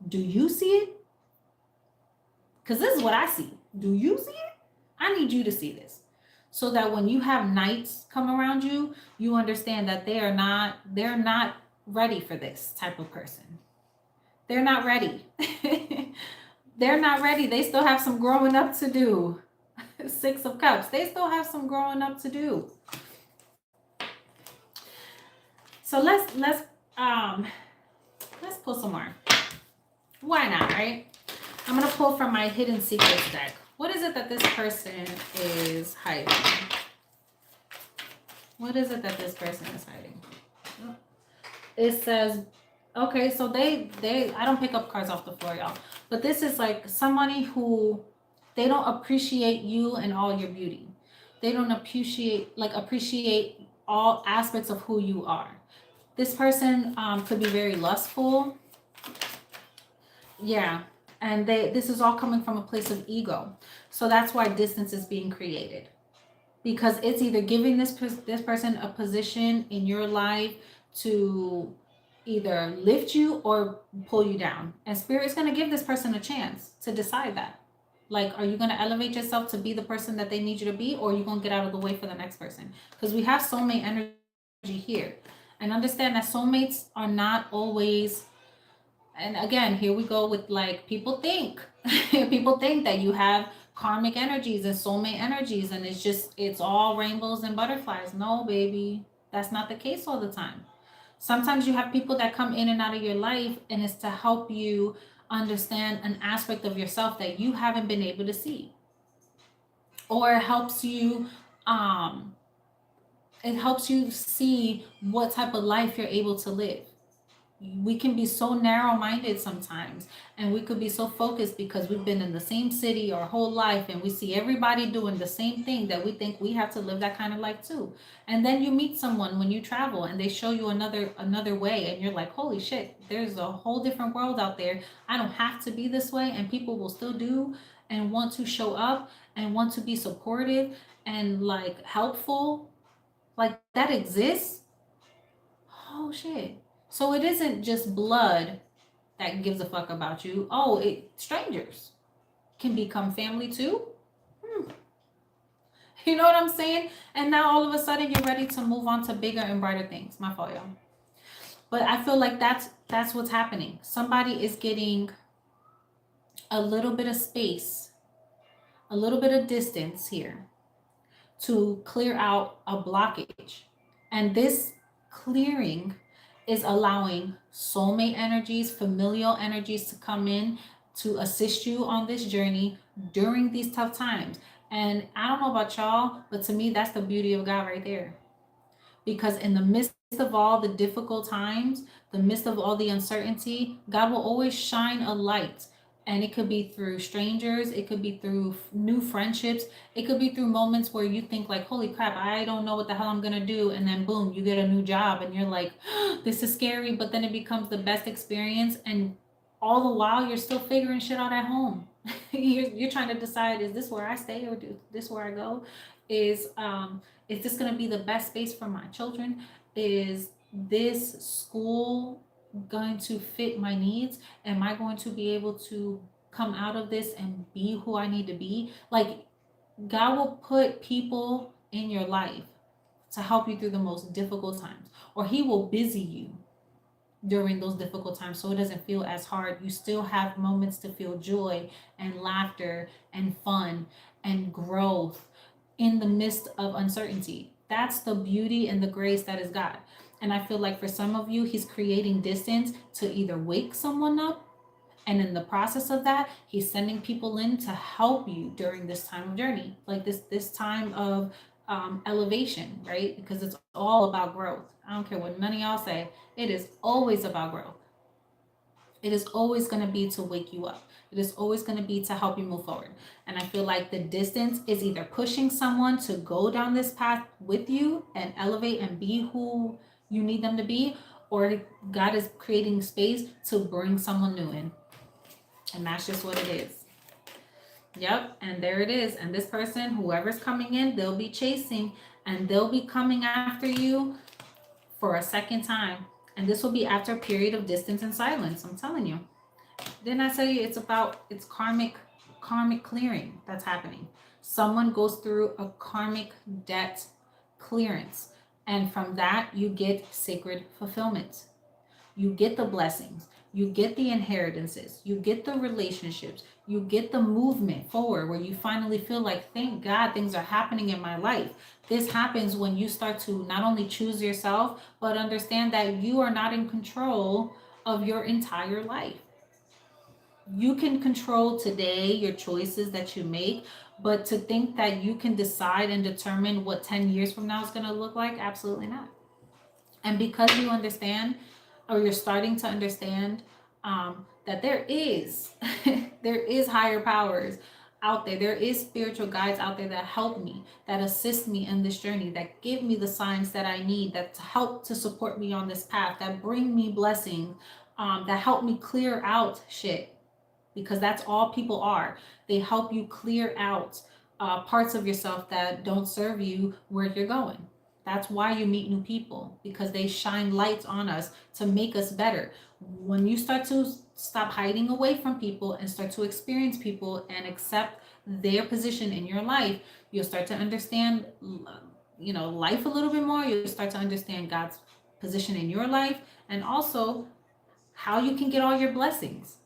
[SPEAKER 1] do you see it? Because this is what I see. Do you see it? I need you to see this. So that when you have knights come around you, you understand that they're not ready for this type of person. They're not ready. They're not ready. They still have some growing up to do. Six of Cups. They still have some growing up to do. So let's pull some more. Why not, right? I'm gonna pull from my Hidden Secrets deck. What is it that this person is hiding? What is it that this person is hiding? It says, okay, so they I don't pick up cards off the floor, y'all. But this is like somebody who, they don't appreciate you and all your beauty. They don't appreciate all aspects of who you are. This person could be very lustful. Yeah. And this is all coming from a place of ego. So that's why distance is being created. because it's either giving this person a position in your life to either lift you or pull you down. And spirit's going to give this person a chance to decide that. Like, are you going to elevate yourself to be the person that they need you to be, or are you going to get out of the way for the next person? Because we have soulmate energy here. And understand that soulmates are not always, and again, here we go with like, people think people think that you have karmic energies and soulmate energies, and it's all rainbows and butterflies. No, baby, that's not the case all the time. Sometimes you have people that come in and out of your life, and it's to help you understand an aspect of yourself that you haven't been able to see, or um it helps you see what type of life you're able to live. We can be so narrow minded sometimes, and we could be so focused because we've been in the same city our whole life, and we see everybody doing the same thing, that we think we have to live that kind of life too. And then you meet someone when you travel, and they show you another way, and you're like, holy shit, there's a whole different world out there. I don't have to be this way, and people will still do and want to show up and want to be supportive and like helpful. Like, that exists. Oh shit. So it isn't just blood that gives a fuck about you. Oh, strangers can become family too. Hmm. You know what I'm saying? And now all of a sudden you're ready to move on to bigger and brighter things. My fault, y'all. But I feel like that's what's happening. Somebody is getting a little bit of space, a little bit of distance here to clear out a blockage. And this clearing is allowing soulmate energies, familial energies to come in to assist you on this journey during these tough times. And I don't know about y'all, but to me, that's the beauty of God right there. Because in the midst of all the difficult times, the midst of all the uncertainty, God will always shine a light. And it could be through strangers, it could be through new friendships, it could be through moments where you think like, holy crap, I don't know what the hell I'm gonna do. And then boom, you get a new job and you're like, this is scary, but then it becomes the best experience. And all the while you're still figuring shit out at home. You're trying to decide, is this where I stay, or is this where I go? Is this going to be the best space for my children? Is this school going to fit my needs? Am I going to be able to come out of this and be who I need to be? Like, God will put people in your life to help you through the most difficult times, or He will busy you during those difficult times so it doesn't feel as hard. You still have moments to feel joy and laughter and fun and growth in the midst of uncertainty. That's the beauty and the grace that is God. And I feel like for some of you, He's creating distance to either wake someone up, and in the process of that, He's sending people in to help you during this time of journey, like this time of elevation, right? Because it's all about growth. I don't care what none of y'all say. It is always about growth. It is always going to be to wake you up. It is always going to be to help you move forward. And I feel like the distance is either pushing someone to go down this path with you and elevate and be who you need them to be, or God is creating space to bring someone new in. And that's just what it is. Yep, and there it is. And this person, whoever's coming in, they'll be chasing, and they'll be coming after you for a second time. And this will be after a period of distance and silence. I'm telling you. Didn't I tell you it's karmic clearing that's happening? Someone goes through a karmic debt clearance, and from that you get sacred fulfillment. You get the blessings, you get the inheritances, you get the relationships, you get the movement forward where you finally feel like, thank God things are happening in my life. This happens when you start to not only choose yourself, but understand that you are not in control of your entire life. You can control today your choices that you make, but to think that you can decide and determine what 10 years from now is going to look like, absolutely not. And because you understand, or you're starting to understand, that there is there is higher powers out there, there is spiritual guides out there that help me, that assist me in this journey, that give me the signs that I need, that help to support me on this path, that bring me blessings, that help me clear out shit, because that's all people are. They help you clear out parts of yourself that don't serve you where you're going. That's why you meet new people, because they shine lights on us to make us better. When you start to stop hiding away from people and start to experience people and accept their position in your life, you'll start to understand, life a little bit more. You'll start to understand God's position in your life, and also how you can get all your blessings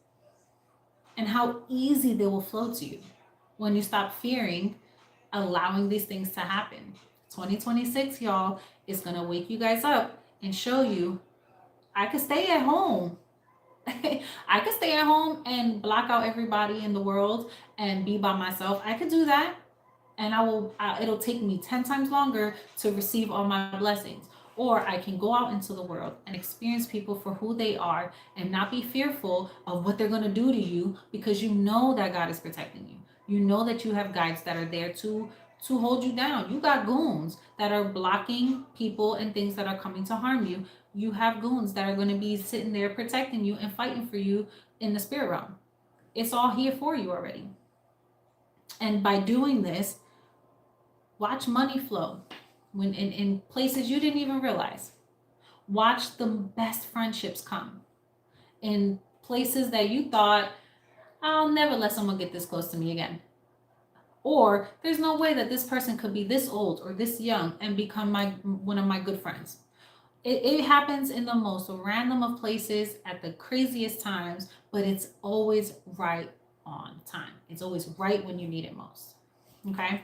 [SPEAKER 1] and how easy they will flow to you when you stop fearing allowing these things to happen. 2026, y'all, is going to wake you guys up and show you I could stay at home. I could stay at home and block out everybody in the world and be by myself. I could do that, and it'll take me 10 times longer to receive all my blessings. Or I can go out into the world and experience people for who they are and not be fearful of what they're going to do to you, because you know that God is protecting you. You know that you have guides that are there to hold you down. You got goons that are blocking people and things that are coming to harm you. You have goons that are going to be sitting there protecting you and fighting for you in the spirit realm. It's all here for you already. And by doing this, watch money flow when in places you didn't even realize. Watch the best friendships come in places that you thought, I'll never let someone get this close to me again. Or there's no way that this person could be this old or this young and become one of my good friends. It happens in the most random of places at the craziest times, but it's always right on time. It's always right when you need it most. Okay?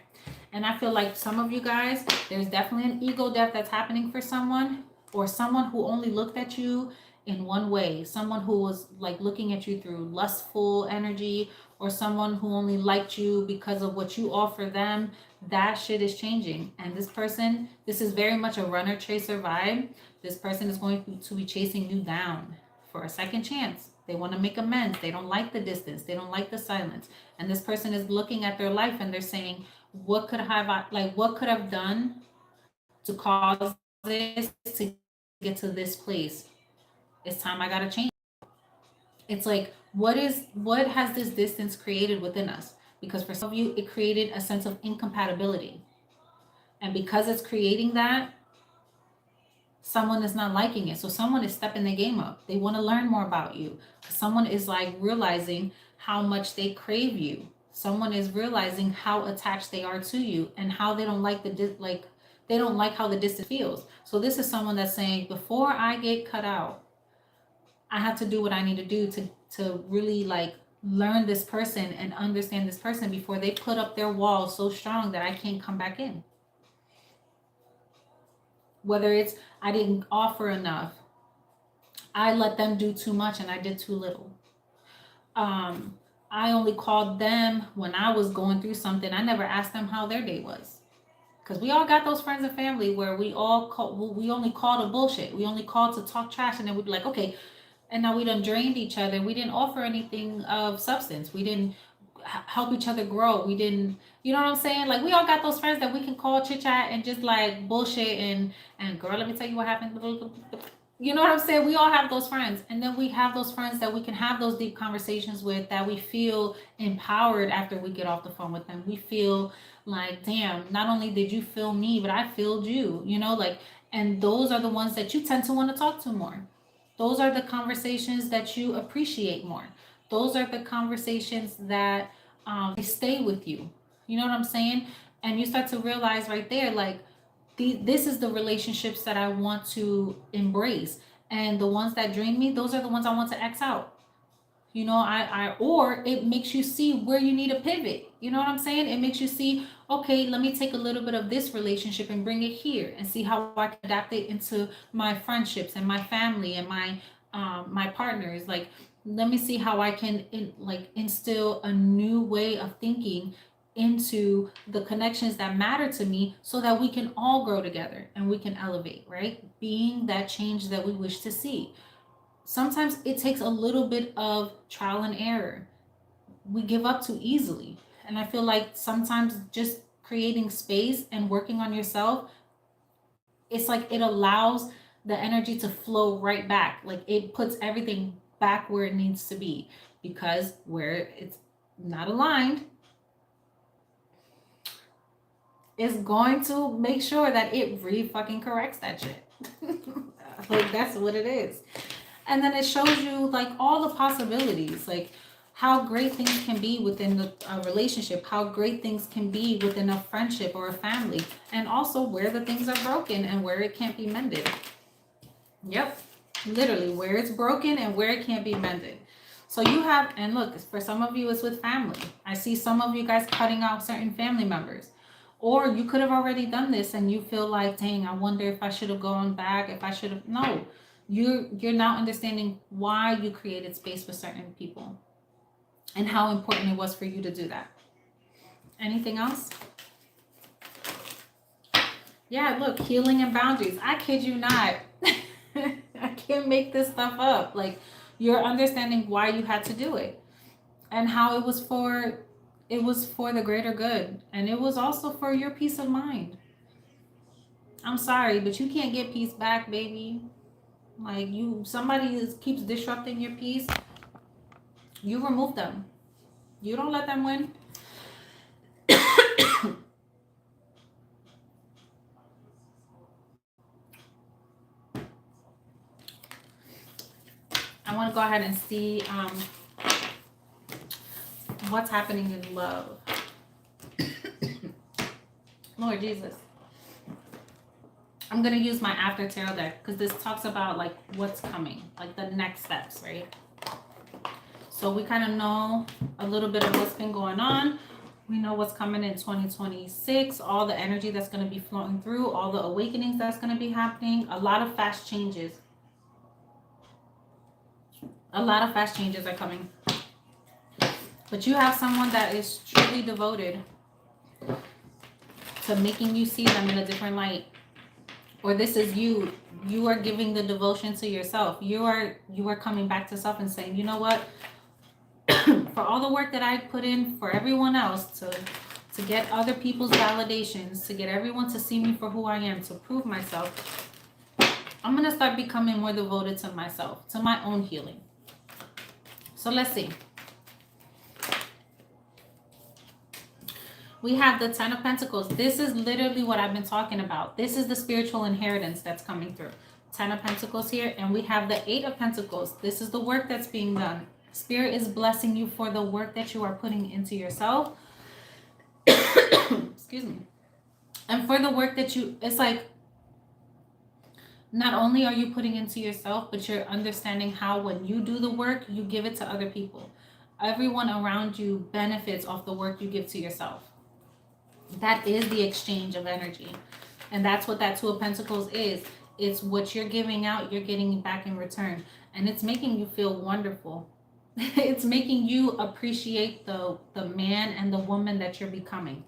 [SPEAKER 1] And I feel like some of you guys, there's definitely an ego death that's happening for someone, or someone who only looked at you in one way, someone who was like looking at you through lustful energy, or someone who only liked you because of what you offer them. That shit is changing. And this person, this is very much a runner chaser vibe. This person is going to be chasing you down for a second chance. They want to make amends. They don't like the distance. They don't like the silence. And this person is looking at their life and they're saying, what could have done to cause this to get to this place? It's time I gotta change. It's like, what has this distance created within us? Because for some of you, it created a sense of incompatibility. And because it's creating that, someone is not liking it. So someone is stepping the game up. They want to learn more about you. Someone is like realizing how much they crave you. Someone is realizing how attached they are to you and how they don't like they don't like how the distance feels. So this is someone that's saying, before I get cut out, I have to do what I need to do to really like learn this person and understand this person before they put up their wall so strong that I can't come back in. Whether it's I didn't offer enough, I let them do too much and I did too little. I only called them when I was going through something. I never asked them how their day was. Because we all got those friends and family where we only call to bullshit. We only call to talk trash, and then we'd be like, okay, and now we done drained each other. We didn't offer anything of substance. We didn't help each other grow. We didn't, you know what I'm saying? Like, we all got those friends that we can call, chit chat, and just like bullshit and girl, let me tell you what happened. You know what I'm saying? We all have those friends. And then we have those friends that we can have those deep conversations with, that we feel empowered after we get off the phone with them. We feel like, damn, not only did you feel me, but I filled you, and those are the ones that you tend to want to talk to more. Those are the conversations that you appreciate more. Those are the conversations that they stay with you. You know what I'm saying? And you start to realize right there, like, this is the relationships that I want to embrace. And the ones that drain me, those are the ones I want to X out. Or it makes you see where you need a pivot. You know what I'm saying? It makes you see, okay, let me take a little bit of this relationship and bring it here and see how I can adapt it into my friendships and my family and my partners. Like, let me see how I can instill a new way of thinking into the connections that matter to me, so that we can all grow together and we can elevate, right? Being that change that we wish to see. Sometimes it takes a little bit of trial and error. We give up too easily. And I feel like sometimes just creating space and working on yourself, it's like it allows the energy to flow right back. Like, it puts everything back where it needs to be, because where it's not aligned, is going to make sure that it really fucking corrects that shit. Like, that's what it is. And then it shows you like all the possibilities, like how great things can be within a relationship, how great things can be within a friendship or a family, and also where the things are broken and where it can't be mended. Yep, literally where it's broken and where it can't be mended. So you have, and look, for some of you, it's with family. I see some of you guys cutting out certain family members. Or you could have already done this and you feel like, dang, I wonder if I should have gone back, if I should have. No, you're now understanding why you created space for certain people and how important it was for you to do that. Anything else? Yeah, look, healing and boundaries. I kid you not. I can't make this stuff up. Like, you're understanding why you had to do it and how it was for the greater good, and it was also for your peace of mind. I'm sorry, but you can't get peace back, baby. Like, keeps disrupting your peace, you remove them. You don't let them win. I want to go ahead and see what's happening in love. Lord Jesus. I'm going to use my after tarot deck because this talks about like what's coming, like the next steps, right? So we kind of know a little bit of what's been going on. We know what's coming in 2026, all the energy that's going to be flowing through, all the awakenings that's going to be happening, a lot of fast changes. A lot of fast changes are coming. But you have someone that is truly devoted to making you see them in a different light. Or this is you. You are giving the devotion to yourself. You are coming back to self and saying, you know what? For all the work that I put in for everyone else to get other people's validations, to get everyone to see me for who I am, to prove myself, I'm going to start becoming more devoted to myself, to my own healing. So let's see. We have the 10 of Pentacles. This is literally what I've been talking about. This is the spiritual inheritance that's coming through. 10 of Pentacles here. And we have the 8 of Pentacles. This is the work that's being done. Spirit is blessing you for the work that you are putting into yourself. Excuse me. And for the work that it's like, not only are you putting into yourself, but you're understanding how when you do the work, you give it to other people. Everyone around you benefits off the work you give to yourself. That is the exchange of energy. And that's what that 2 of Pentacles is. It's what you're giving out, you're getting back in return. And it's making you feel wonderful. It's making you appreciate the man and the woman that you're becoming.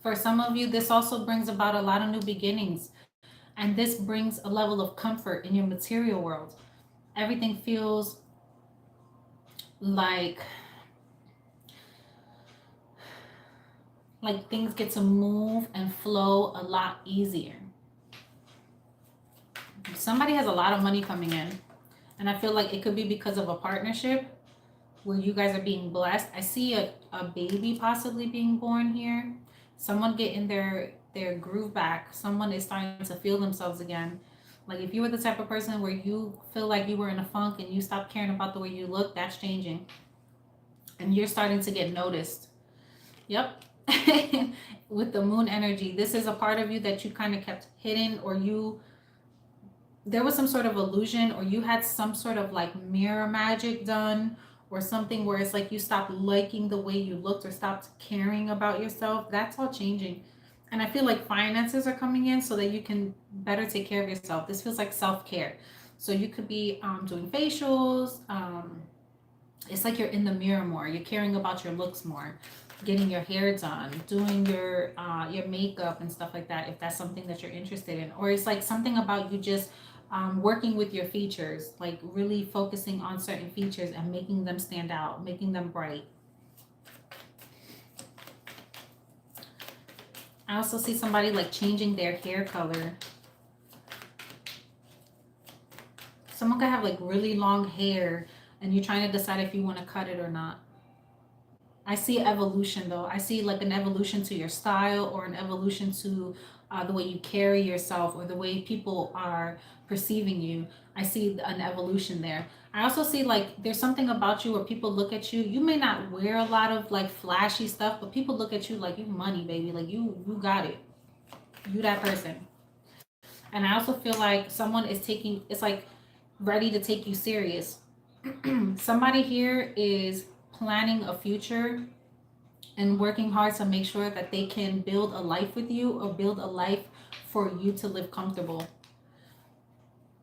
[SPEAKER 1] For some of you, this also brings about a lot of new beginnings. And this brings a level of comfort in your material world. Everything feels like things get to move and flow a lot easier. Somebody has a lot of money coming in. And I feel like it could be because of a partnership where you guys are being blessed. I see a baby possibly being born here. Someone getting their groove back. Someone is starting to feel themselves again. Like if you were the type of person where you feel like you were in a funk and you stopped caring about the way you look, that's changing. And you're starting to get noticed. Yep. With the moon energy, this is a part of you that you kind of kept hidden, or there was some sort of illusion, or you had some sort of like mirror magic done, or something where it's like you stopped liking the way you looked or stopped caring about yourself. That's all changing. And I feel like finances are coming in so that you can better take care of yourself. This feels like self-care. So you could be doing facials. It's like you're in the mirror more. You're caring about your looks more. Getting your hair done, doing your makeup and stuff like that, if that's something that you're interested in. Or it's like something about you just working with your features, like really focusing on certain features and making them stand out, making them bright. I also see somebody like changing their hair color. Someone could have like really long hair and you're trying to decide if you want to cut it or not. I see evolution though. I see like an evolution to your style, or an evolution to the way you carry yourself, or the way people are perceiving you. I see an evolution there. I also see like there's something about you where people look at you. You may not wear a lot of like flashy stuff, but people look at you like you money, baby. Like you got it. You that person. And I also feel like someone is taking, it's like ready to take you serious. Somebody here is planning a future and working hard to make sure that they can build a life with you, or build a life for you to live comfortable.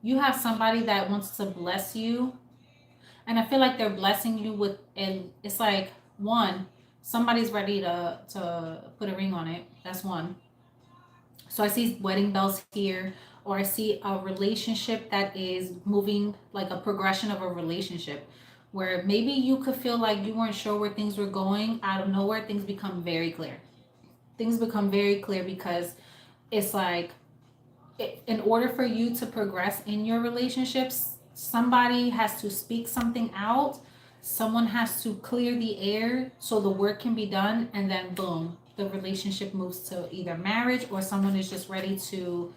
[SPEAKER 1] You have somebody that wants to bless you, and I feel like they're blessing you with, and it's like, one, somebody's ready to put a ring on it. That's one. So I see wedding bells here, or I see a relationship that is moving, like a progression of a relationship where maybe you could feel like you weren't sure where things were going. Out of nowhere, things become very clear. Things become very clear because it's like, in order for you to progress in your relationships, somebody has to speak something out. Someone has to clear the air so the work can be done, and then boom, the relationship moves to either marriage, or someone is just ready to,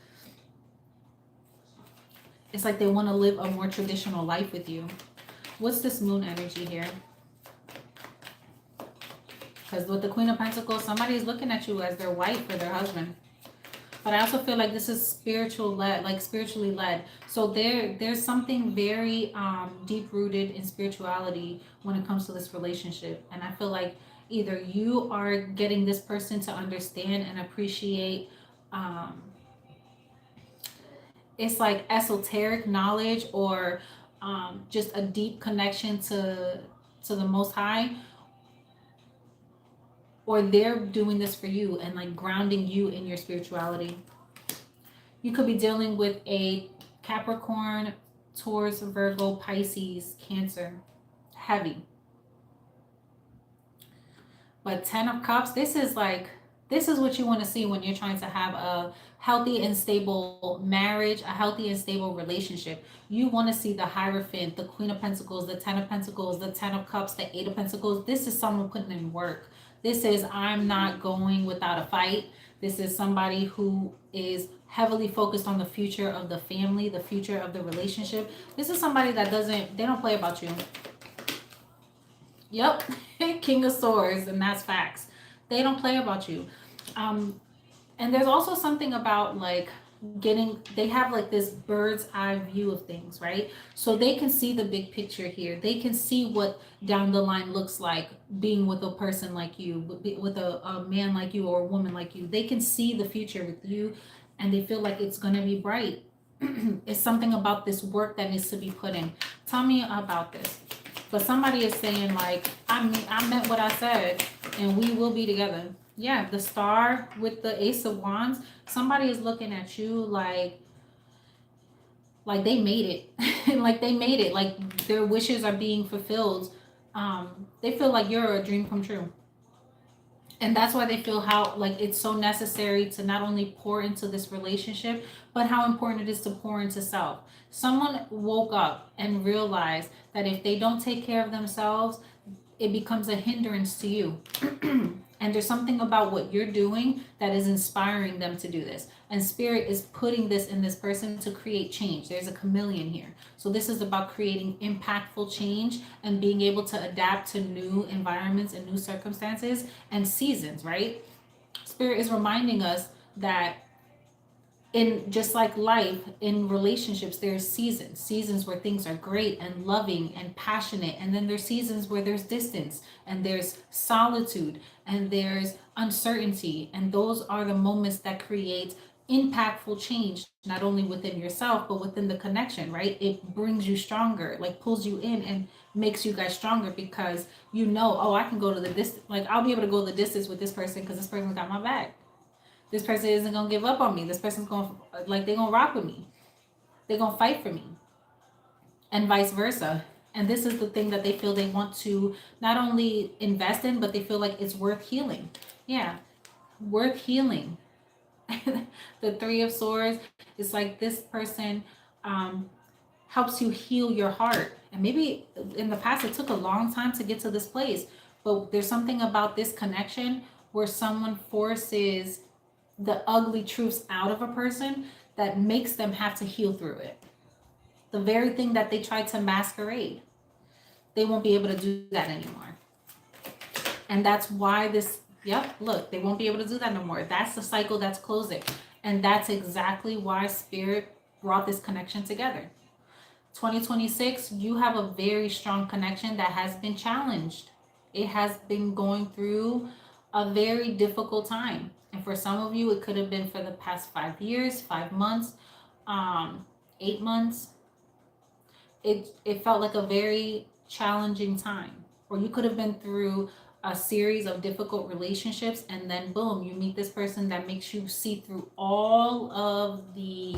[SPEAKER 1] it's like they want to live a more traditional life with you. What's this moon energy here? Because with the Queen of Pentacles, somebody is looking at you as their wife or their husband. But I also feel like this is spiritual led, like spiritually led. So there's something very deep rooted in spirituality when it comes to this relationship. And I feel like either you are getting this person to understand and appreciate, um, it's like esoteric knowledge, or just a deep connection to the Most High, or they're doing this for you and like grounding you in your spirituality. You could be dealing with a Capricorn, Taurus, Virgo, Pisces, Cancer. Heavy. But 10 of Cups, this is like, this is what you want to see when you're trying to have a healthy and stable marriage, a healthy and stable relationship. You want to see the Hierophant, the Queen of Pentacles, the 10 of Pentacles, the 10 of Cups, the 8 of Pentacles. This is someone putting in work. This is, I'm not going without a fight. This is somebody who is heavily focused on the future of the family, the future of the relationship. This is somebody that they don't play about you. Yep. King of Swords, and that's facts. They don't play about you. And there's also something about like they have like this bird's eye view of things, right? So they can see the big picture here. They can see what down the line looks like being with a person like you, with a man like you, or a woman like you. They can see the future with you, and they feel like it's going to be bright. It's something about this work that needs to be put in. Tell me about this. But somebody is saying like, I meant what I said, and we will be together. Yeah, the star with the Ace of Wands. Somebody is looking at you like they made it. Like they made it. Like their wishes are being fulfilled. They feel like you're a dream come true. And that's why they feel how like it's so necessary to not only pour into this relationship, but how important it is to pour into self. Someone woke up and realized that if they don't take care of themselves, it becomes a hindrance to you. And there's something about what you're doing that is inspiring them to do this. And Spirit is putting this in this person to create change. There's a chameleon here. So this is about creating impactful change and being able to adapt to new environments and new circumstances and seasons, right? Spirit is reminding us that in just like life, in relationships, there's seasons where things are great and loving and passionate, and then there's seasons where there's distance and there's solitude and there's uncertainty, and those are the moments that create impactful change, not only within yourself but within the connection, right? It brings you stronger, like pulls you in and makes you guys stronger, because you know, oh, I can go to the distance, like I'll be able to go the distance with this person because this person got my back. This person isn't gonna give up on me. This person's gonna, like, they're gonna rock with me. They're gonna fight for me, and vice versa. And this is the thing that they feel they want to not only invest in, but they feel like it's worth healing. Yeah, worth healing. The Three of Swords is like this person helps you heal your heart. And maybe in the past it took a long time to get to this place But there's something about this connection where someone forces the ugly truths out of a person that makes them have to heal through it. The very thing that they tried to masquerade, they won't be able to do that anymore. And that's why this, yep, look, they won't be able to do that no more. That's the cycle that's closing. And that's exactly why Spirit brought this connection together. 2026, you have a very strong connection that has been challenged. It has been going through a very difficult time. And for some of you, it could have been for the past 5 years, 5 months, 8 months. It felt like a very challenging time. Or you could have been through a series of difficult relationships, and then boom, you meet this person that makes you see through all of the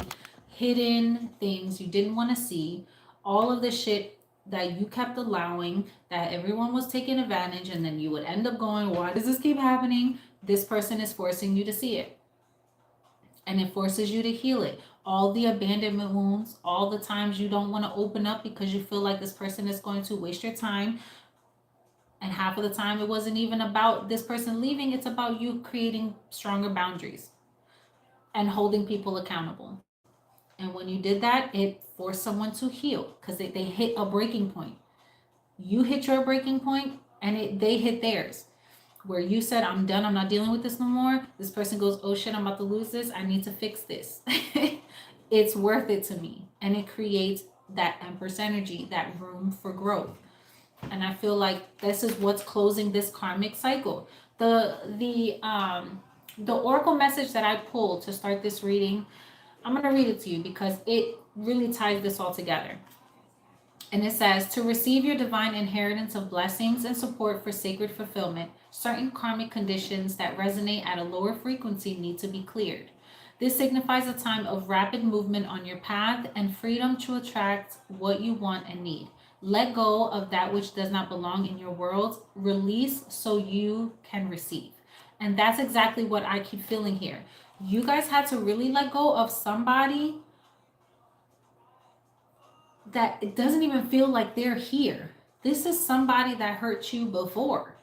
[SPEAKER 1] hidden things you didn't want to see, all of the shit that you kept allowing, that everyone was taking advantage, and then you would end up going, why does this keep happening? This person is forcing you to see it, and it forces you to heal it. All the abandonment wounds, all the times you don't want to open up because you feel like this person is going to waste your time. And half of the time, it wasn't even about this person leaving. It's about you creating stronger boundaries and holding people accountable. And when you did that, it forced someone to heal because they hit a breaking point. You hit your breaking point and they hit theirs. Where you said, I'm done, I'm not dealing with this no more. This person goes, oh shit, I'm about to lose this. I need to fix this. It's worth it to me. And it creates that Empress energy, that room for growth. And I feel like this is what's closing this karmic cycle. The oracle message that I pulled to start this reading, I'm going to read it to you because it really ties this all together. And it says, to receive your divine inheritance of blessings and support for sacred fulfillment, certain karmic conditions that resonate at a lower frequency need to be cleared. This signifies a time of rapid movement on your path and freedom to attract what you want and need. Let go of that which does not belong in your world. Release so you can receive. And that's exactly what I keep feeling here. You guys had to really let go of somebody that it doesn't even feel like they're here. This is somebody that hurt you before.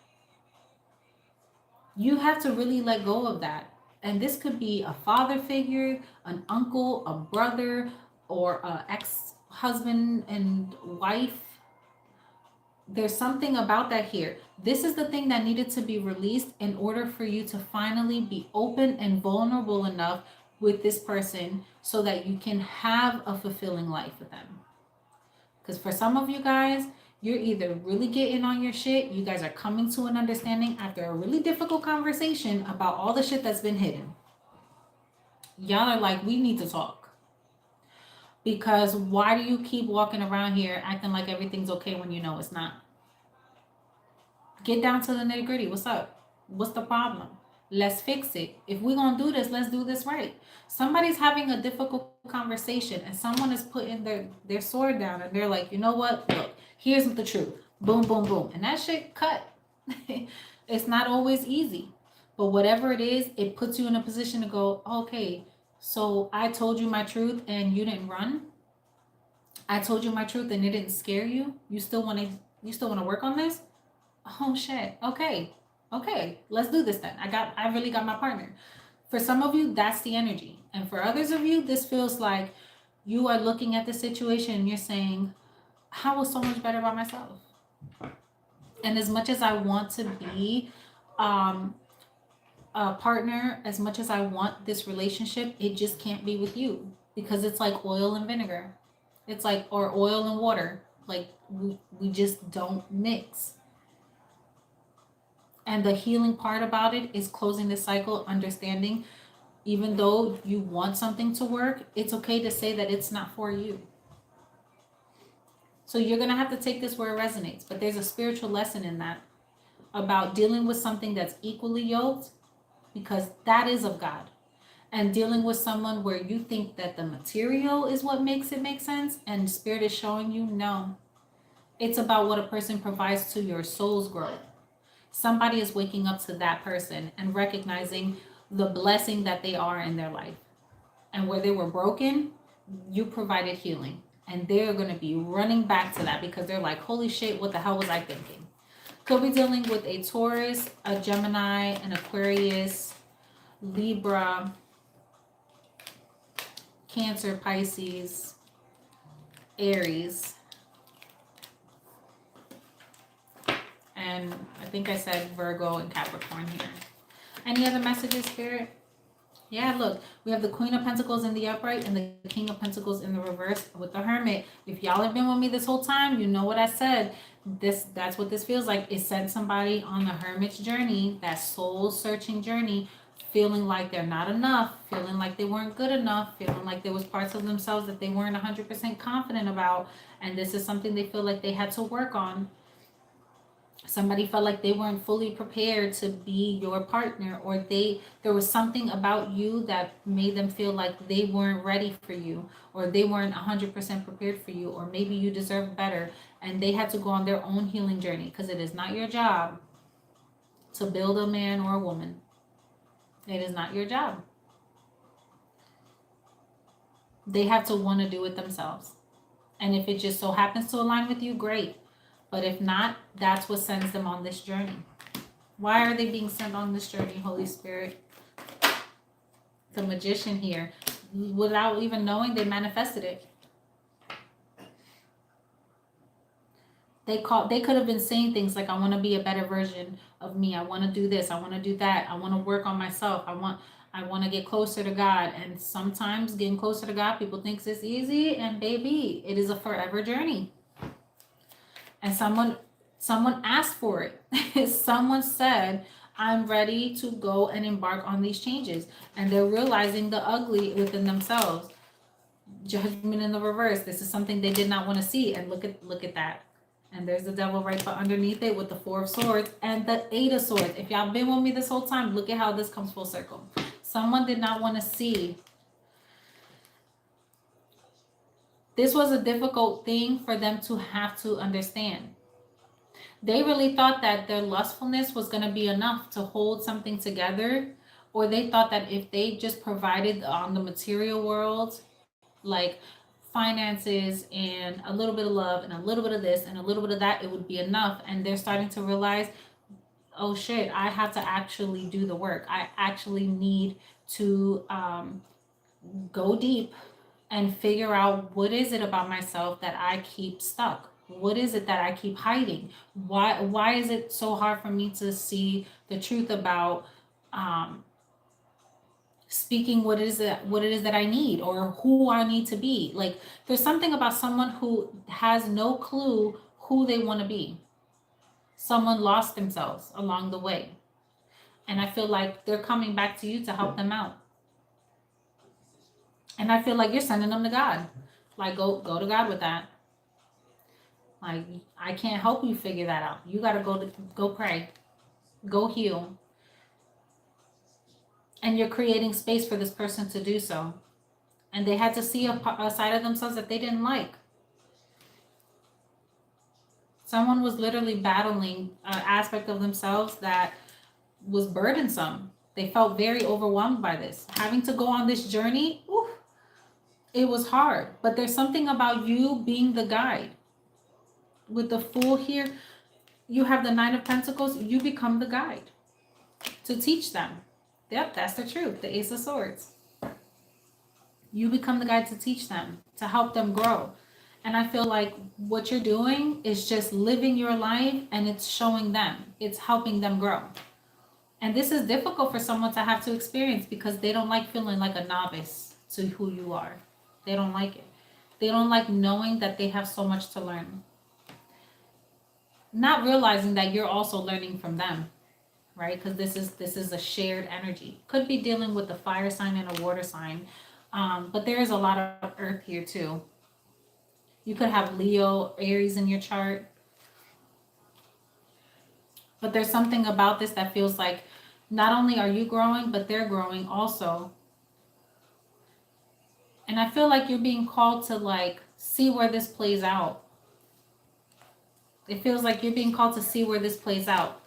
[SPEAKER 1] You have to really let go of that. And this could be a father figure, an uncle, a brother, or an ex-husband and wife. There's something about that here. This is the thing that needed to be released in order for you to finally be open and vulnerable enough with this person so that you can have a fulfilling life with them. Because for some of you guys, you're either really getting on your shit, you guys are coming to an understanding after a really difficult conversation about all the shit that's been hidden. Y'all are like, we need to talk. Because why do you keep walking around here acting like everything's okay when you know it's not? Get down to the nitty gritty. What's up? What's the problem? Let's fix it. If we're going to do this, let's do this right. Somebody's having a difficult conversation and someone is putting their sword down and they're like, you know what? Look, here's the truth. Boom, boom, boom. And that shit cut. It's not always easy. But whatever it is, it puts you in a position to go, okay, so I told you my truth and you didn't run. I told you my truth and it didn't scare you. You still want to work on this? Oh shit. Okay, let's do this then. I really got my partner. For some of you, that's the energy. And for others of you, this feels like you are looking at the situation and you're saying, I was so much better by myself. And as much as I want to be a partner, as much as I want this relationship, it just can't be with you because it's like oil and vinegar. It's like, or oil and water. Like we just don't mix. And the healing part about it is closing the cycle, understanding even though you want something to work, it's okay to say that it's not for you. So you're going to have to take this where it resonates. But there's a spiritual lesson in that about dealing with something that's equally yoked, because that is of God. And dealing with someone where you think that the material is what makes it make sense, and Spirit is showing you, no. It's about what a person provides to your soul's growth. Somebody is waking up to that person and recognizing the blessing that they are in their life. And where they were broken, you provided healing. And they're going to be running back to that because they're like, holy shit, what the hell was I thinking? Could be dealing with a Taurus, a Gemini, an Aquarius, Libra, Cancer, Pisces, Aries, and I think I said Virgo and Capricorn here. Any other messages, Spirit? Yeah, look, we have the Queen of Pentacles in the upright and the King of Pentacles in the reverse with the Hermit. If y'all have been with me this whole time, you know what I said. That's what this feels like. It sent somebody on the Hermit's journey, that soul-searching journey, feeling like they're not enough, feeling like they weren't good enough, feeling like there was parts of themselves that they weren't 100% confident about, and this is something they feel like they had to work on. Somebody felt like they weren't fully prepared to be your partner, or there was something about you that made them feel like they weren't ready for you, or they weren't 100% prepared for you, or maybe you deserve better, and they had to go on their own healing journey, because it is not your job to build a man or a woman. It is not your job. They have to want to do it themselves, and if it just so happens to align with you, great. But if not, that's what sends them on this journey. Why are they being sent on this journey, Holy Spirit? The Magician here. Without even knowing, they manifested it. They could have been saying things like, I want to be a better version of me. I want to do this. I want to do that. I want to work on myself. I want to get closer to God. And sometimes getting closer to God, people think it's easy. And baby, it is a forever journey. And someone asked for it. Someone said, I'm ready to go and embark on these changes. And they're realizing the ugly within themselves. Judgment in the reverse. This is something they did not want to see. And look at that. And there's the devil right underneath it with the 4 of Swords and the 8 of Swords. If y'all been with me this whole time, look at how this comes full circle. Someone did not want to see. This was a difficult thing for them to have to understand. They really thought that their lustfulness was going to be enough to hold something together, or they thought that if they just provided on the material world, like finances and a little bit of love and a little bit of this and a little bit of that, it would be enough. And they're starting to realize, oh shit, I have to actually do the work. I actually need to go deep and figure out, what is it about myself that I keep stuck? What is it that I keep hiding? Why is it so hard for me to see the truth about speaking what it is that I need, or who I need to be? Like, there's something about someone who has no clue who they want to be. Someone lost themselves along the way. And I feel like they're coming back to you to help them out. And I feel like you're sending them to God. Like, go to God with that. Like, I can't help you figure that out. You got to go pray. Go heal. And you're creating space for this person to do so. And they had to see a side of themselves that they didn't like. Someone was literally battling an aspect of themselves that was burdensome. They felt very overwhelmed by this. Having to go on this journey, it was hard. But there's something about you being the guide. With the Fool here, you have the 9 of Pentacles. You become the guide to teach them. Yep, that's the truth. The Ace of Swords. You become the guide to teach them, to help them grow. And I feel like what you're doing is just living your life, and it's showing them. It's helping them grow. And this is difficult for someone to have to experience, because they don't like feeling like a novice to who you are. They don't like it. They don't like knowing that they have so much to learn. Not realizing that you're also learning from them, right? Because this is a shared energy. Could be dealing with a fire sign and a water sign, but there is a lot of earth here too. You could have Leo, Aries in your chart. But there's something about this that feels like not only are you growing, but they're growing also. And I feel like you're being called to, like, see where this plays out. It feels like you're being called to see where this plays out.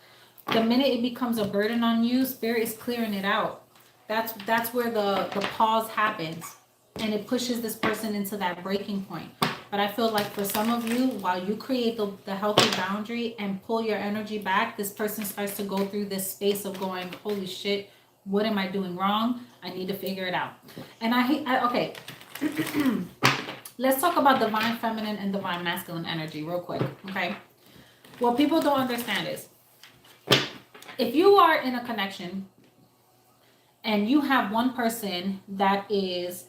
[SPEAKER 1] The minute it becomes a burden on you, Spirit is clearing it out. That's where the pause happens. And it pushes this person into that breaking point. But I feel like for some of you, while you create the healthy boundary and pull your energy back, this person starts to go through this space of going, holy shit, what am I doing wrong? I need to figure it out. And okay. Let's talk about divine feminine and divine masculine energy real quick, okay? What people don't understand is, if you are in a connection and you have one person that is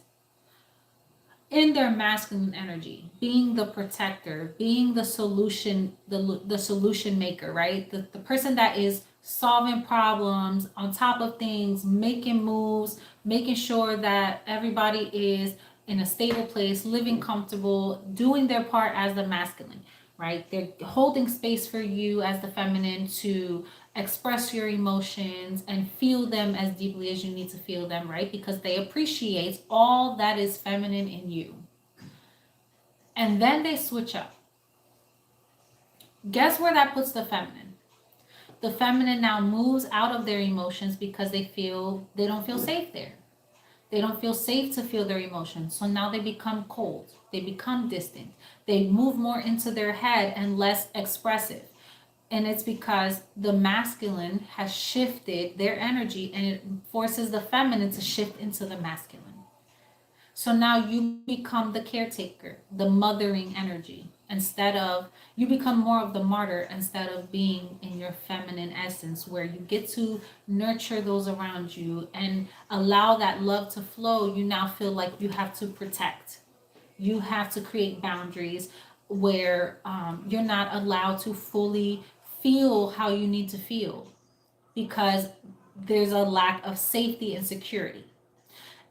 [SPEAKER 1] in their masculine energy, being the protector, being the solution, the solution maker, right? The person that is solving problems, on top of things, making moves, making sure that everybody is in a stable place, living comfortable, doing their part as the masculine, right? They're holding space for you as the feminine to express your emotions and feel them as deeply as you need to feel them, right? Because they appreciate all that is feminine in you. And then they switch up. Guess where that puts the feminine? The feminine now moves out of their emotions because they don't feel safe there. They don't feel safe to feel their emotions. So now they become cold. They become distant. They move more into their head and less expressive. And it's because the masculine has shifted their energy, and it forces the feminine to shift into the masculine. So now you become the caretaker, the mothering energy, instead of, you become more of the martyr instead of being in your feminine essence, where you get to nurture those around you and allow that love to flow. You now feel like you have to protect. You have to create boundaries where you're not allowed to fully feel how you need to feel because there's a lack of safety and security.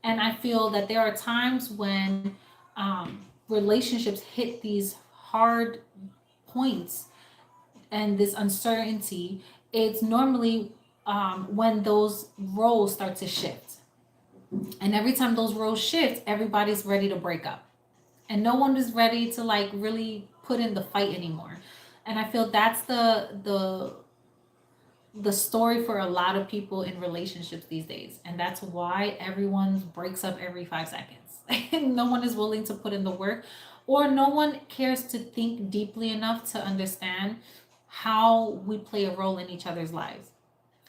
[SPEAKER 1] And I feel that there are times when relationships hit these hard points and this uncertainty. It's normally when those roles start to shift. And every time those roles shift, everybody's ready to break up. And no one is ready to like really put in the fight anymore. And I feel that's the story for a lot of people in relationships these days. And that's why everyone breaks up every 5 seconds. No one is willing to put in the work, or no one cares to think deeply enough to understand how we play a role in each other's lives.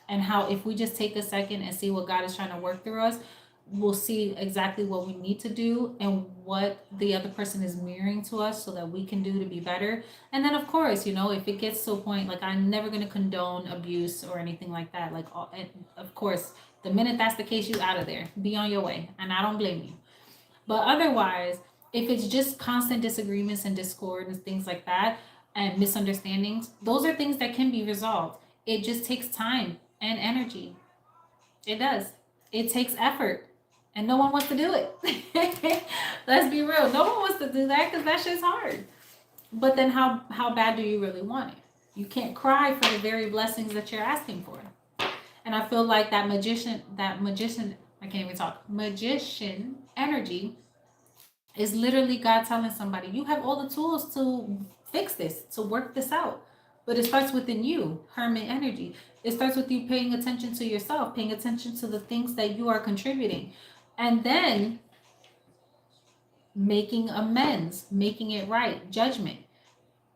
[SPEAKER 1] And how, if we just take a second and see what God is trying to work through us, we'll see exactly what we need to do and what the other person is mirroring to us so that we can do to be better. And then, of course, if it gets to a point, like, I'm never going to condone abuse or anything like that. Like, of course, the minute that's the case, you out of there, be on your way. And I don't blame you. But otherwise, if it's just constant disagreements and discord and things like that and misunderstandings, those are things that can be resolved. It just takes time and energy. It does. It takes effort. And no one wants to do it. Let's be real. No one wants to do that because that shit's hard. But then how bad do you really want it? You can't cry for the very blessings that you're asking for. And I feel like that magician, I can't even talk, magician energy is literally God telling somebody, you have all the tools to fix this, to work this out. But it starts within you, hermit energy. It starts with you paying attention to yourself, paying attention to the things that you are contributing. And then making amends, making it right, judgment,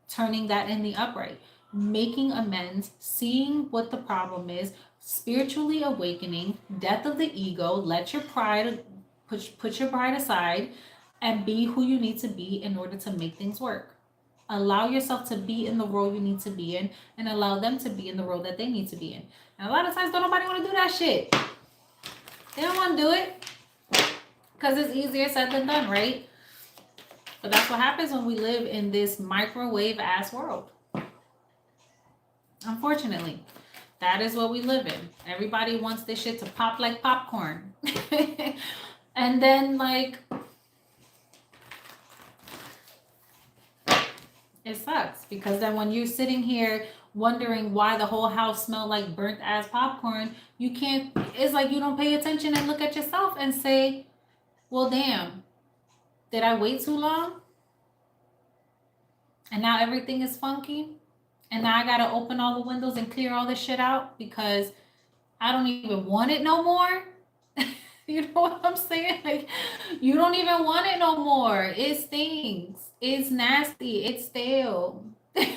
[SPEAKER 1] turning that in the upright, making amends, seeing what the problem is, spiritually awakening, death of the ego, let your pride, put your pride aside, and be who you need to be in order to make things work. Allow yourself to be in the role you need to be in, and allow them to be in the role that they need to be in. And a lot of times, don't nobody want to do that shit. They don't want to do it because it's easier said than done, right? But that's what happens when we live in this microwave ass world. Unfortunately, that is what we live in. Everybody wants this shit to pop like popcorn. And then, like, it sucks because then when you're sitting here wondering why the whole house smelled like burnt ass popcorn, you can't, it's like you don't pay attention and look at yourself and say, well, damn, did I wait too long? And now everything is funky. And now I got to open all the windows and clear all this shit out because I don't even want it no more. You know what I'm saying? Like, you don't even want it no more. It stinks. It's nasty. It's stale.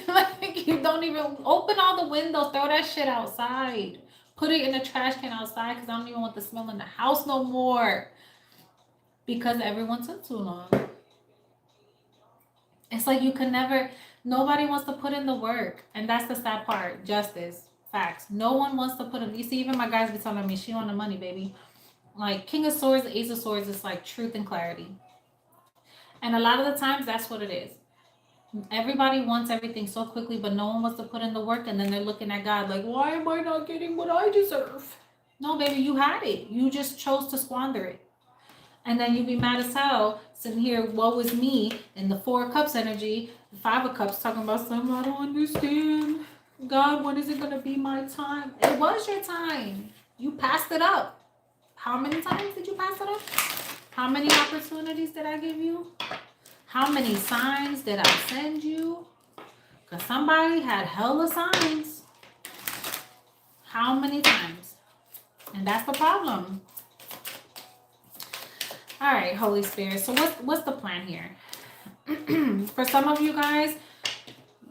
[SPEAKER 1] Like, you don't even open all the windows, throw that shit outside. Put it in the trash can outside because I don't even want the smell in the house no more. Because everyone took too long. It's like you can never, nobody wants to put in the work. And that's the sad part. Justice. Facts. No one wants to put in, you see, even my guys be telling me, she on the money, baby. Like King of Swords, Ace of Swords is like truth and clarity. And a lot of the times that's what it is. Everybody wants everything so quickly, but no one wants to put in the work, and then they're looking at God like, why am I not getting what I deserve? No, baby, you had it. You just chose to squander it. And then you be mad as hell sitting here, woe is me, in the Four of Cups energy, the Five of Cups talking about something I don't understand. God, when is it gonna be my time? It was your time. You passed it up. How many times did you pass it up? How many opportunities did I give you? How many signs did I send you? Because somebody had hella signs. How many times? And that's the problem. All right, Holy Spirit. So what's the plan here? For some of you guys,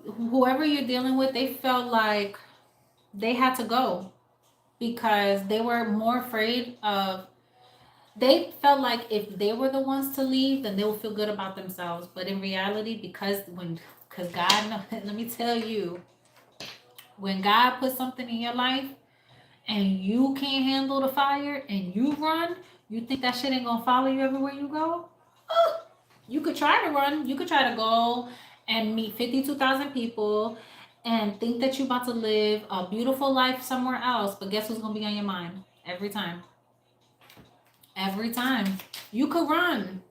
[SPEAKER 1] whoever you're dealing with, they felt like they had to go because they were more afraid of, they felt like if they were the ones to leave, then they would feel good about themselves. But in reality, because God, let me tell you, when God puts something in your life and you can't handle the fire and you run, you think that shit ain't gonna follow you everywhere you go? You could try to run. You could try to go and meet 52,000 people and think that you're about to live a beautiful life somewhere else. But guess what's gonna be on your mind every time? Every time. You could run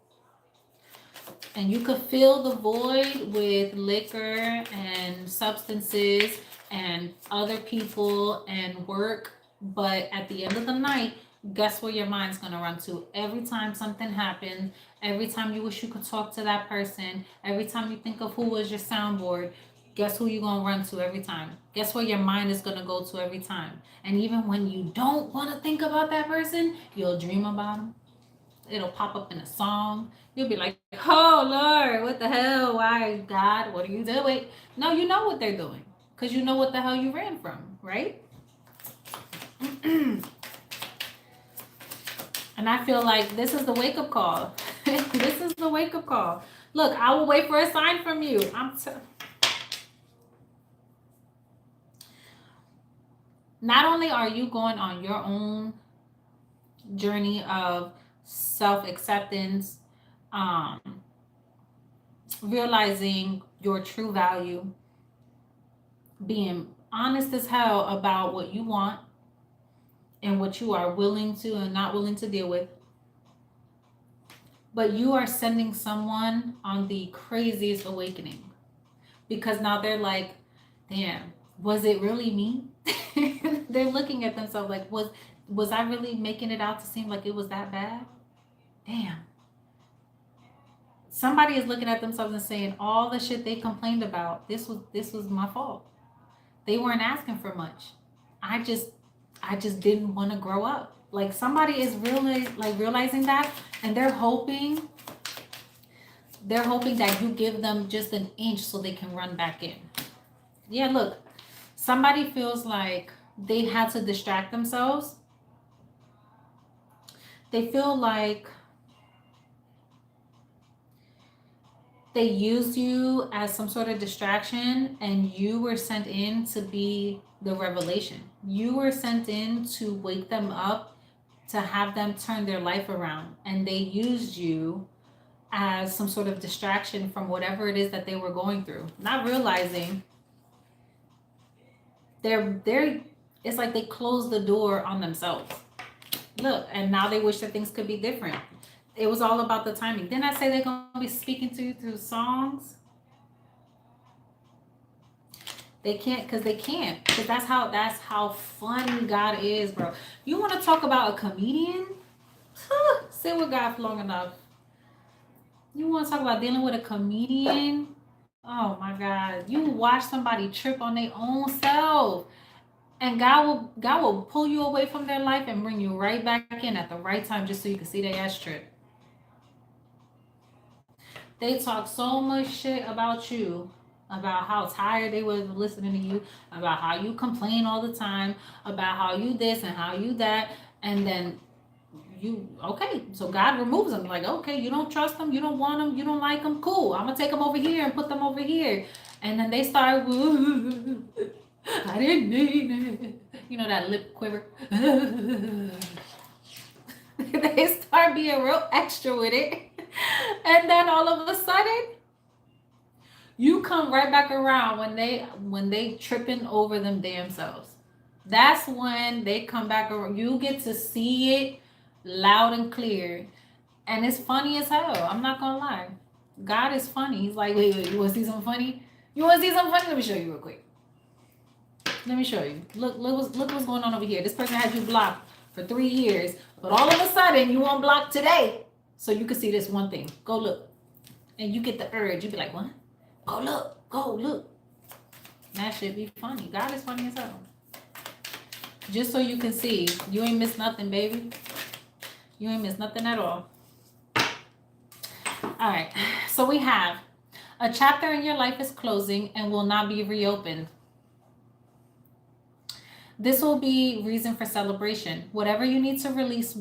[SPEAKER 1] and you could fill the void with liquor and substances and other people and work, but at the end of the night, guess where your mind's going to run to? Every time something happens, every time you wish you could talk to that person, every time you think of who was your soundboard, guess who you're going to run to every time? Guess where your mind is going to go to every time? And even when you don't want to think about that person, you'll dream about them. It'll pop up in a song. You'll be like, oh Lord, what the hell? Why, God, what are you doing? No, you know what they're doing because you know what the hell you ran from, right? And I feel like this is the wake-up call. This is the wake-up call. Look, I will wait for a sign from you. Not only are you going on your own journey of self-acceptance, realizing your true value, being honest as hell about what you want and what you are willing to and not willing to deal with. But you are sending someone on the craziest awakening because now they're like, damn, was it really me? They're looking at themselves like, was I really making it out to seem like it was that bad? Damn. Somebody is looking at themselves and saying all the shit they complained about, this was my fault. They weren't asking for much. I just didn't want to grow up. Like somebody is really like realizing that, and they're hoping that you give them just an inch so they can run back in. Yeah, look, somebody feels like they had to distract themselves. They feel like they used you as some sort of distraction and you were sent in to be the revelation. You were sent in to wake them up, to have them turn their life around. And they used you as some sort of distraction from whatever it is that they were going through. Not realizing it's like they closed the door on themselves. Look, and now they wish that things could be different. It was all about the timing. Didn't I say they're going to be speaking to you through songs? They can't because that's how funny God is, bro. You want to talk about a comedian? Sit with God for long enough. You want to talk about dealing with a comedian? Oh my God. You watch somebody trip on their own self. And God will pull you away from their life and bring you right back in at the right time just so you can see their ass trip. They talk so much shit about you, about how tired they was listening to you, about how you complain all the time, about how you this and how you that, and then you okay. So God removes them. Like, okay, you don't trust them, you don't want them, you don't like them. Cool, I'm gonna take them over here and put them over here, and then they start. I didn't mean it. You know that lip quiver. They start being real extra with it, and then all of a sudden you come right back around when they tripping over them damn selves. That's when they come back around. You get to see it loud and clear, and it's funny as hell. I'm not gonna lie. God is funny. He's like, wait, you want to see something funny? You want to see something funny? Let me show you real quick. Let me show you. Look what's going on over here. This person had you blocked for 3 years, but all of a sudden you unblocked today, so you can see this one thing. Go look, and you get the urge. You be like, what? Go look. Go look. That should be funny. God is funny as hell. Just so you can see, you ain't missed nothing, baby. You ain't missed nothing at all. All right. So we have a chapter in your life is closing and will not be reopened. This will be reason for celebration. Whatever you need to release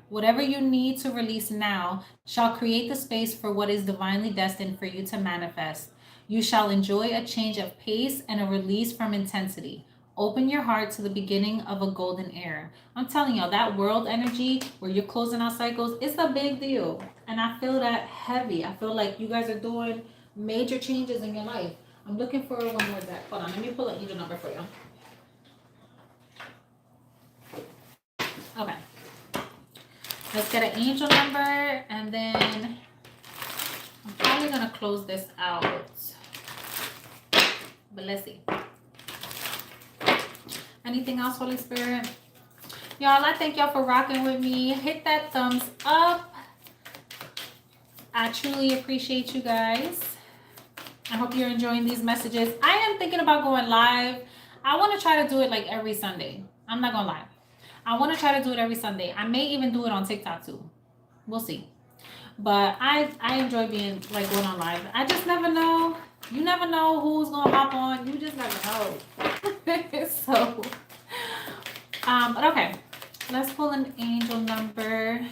[SPEAKER 1] whatever you need to release now shall create the space for what is divinely destined for you to manifest. You shall enjoy a change of pace and a release from intensity. Open your heart to the beginning of a golden era. I'm telling y'all, that world energy where you're closing out cycles, it's a big deal. And I feel that heavy. I feel like you guys are doing major changes in your life. I'm looking for one more deck. Hold on, let me pull an angel number for you. Okay. Let's get an angel number, and then I'm probably going to close this out. But let's see. Anything else, Holy Spirit? Y'all, I thank y'all for rocking with me. Hit that thumbs up. I truly appreciate you guys. I hope you're enjoying these messages. I am thinking about going live. I want to try to do it like every Sunday. I'm not going to lie. I want to try to do it every Sunday. I may even do it on TikTok too. We'll see. But I enjoy being like going on live. I just never know. You never know who's going to hop on. You just never know. So, but okay. Let's pull an angel number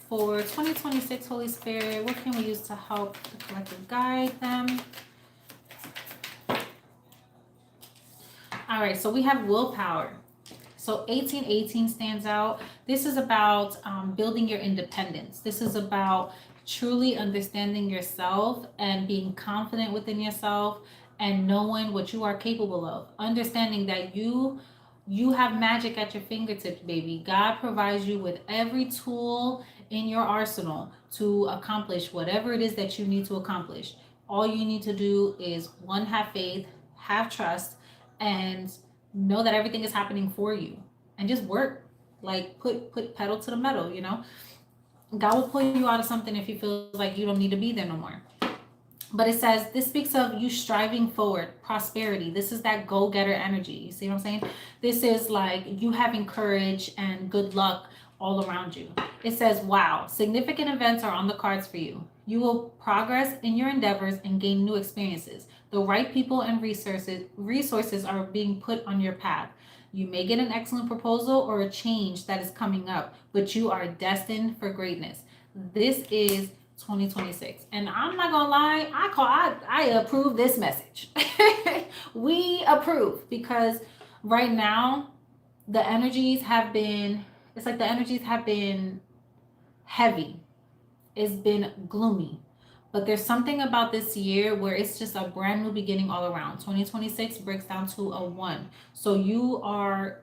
[SPEAKER 1] for 2026, Holy Spirit. What can we use to help the collective guide them? All right, so we have willpower. So 1818 stands out. This is about building your independence. This is about truly understanding yourself and being confident within yourself and knowing what you are capable of. Understanding that you have magic at your fingertips, baby. God provides you with every tool in your arsenal to accomplish whatever it is that you need to accomplish. All you need to do is one, have faith, have trust, and know that everything is happening for you, and just work. Like put pedal to the metal, you know. God will pull you out of something if he feels like you don't need to be there no more. But it says, this speaks of you striving forward, prosperity. This is that go-getter energy. You see what I'm saying? This is like you having courage and good luck all around you. It says, wow, significant events are on the cards for you. You will progress in your endeavors and gain new experiences. The right people and resources are being put on your path. You may get an excellent proposal or a change that is coming up, but you are destined for greatness. This is 2026, and I'm not gonna lie, I approve this message. We approve, because right now the energies have been, it's like the energies have been heavy. It's been gloomy. But there's something about this year where it's just a brand new beginning all around. 2026 breaks down to a 1. So you are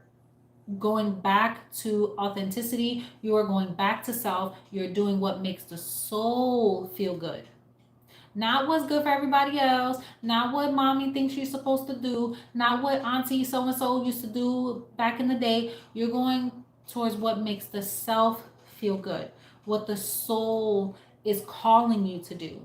[SPEAKER 1] going back to authenticity. You are going back to self. You're doing what makes the soul feel good. Not what's good for everybody else. Not what mommy thinks you're supposed to do. Not what auntie so-and-so used to do back in the day. You're going towards what makes the self feel good. What the soul is calling you to do.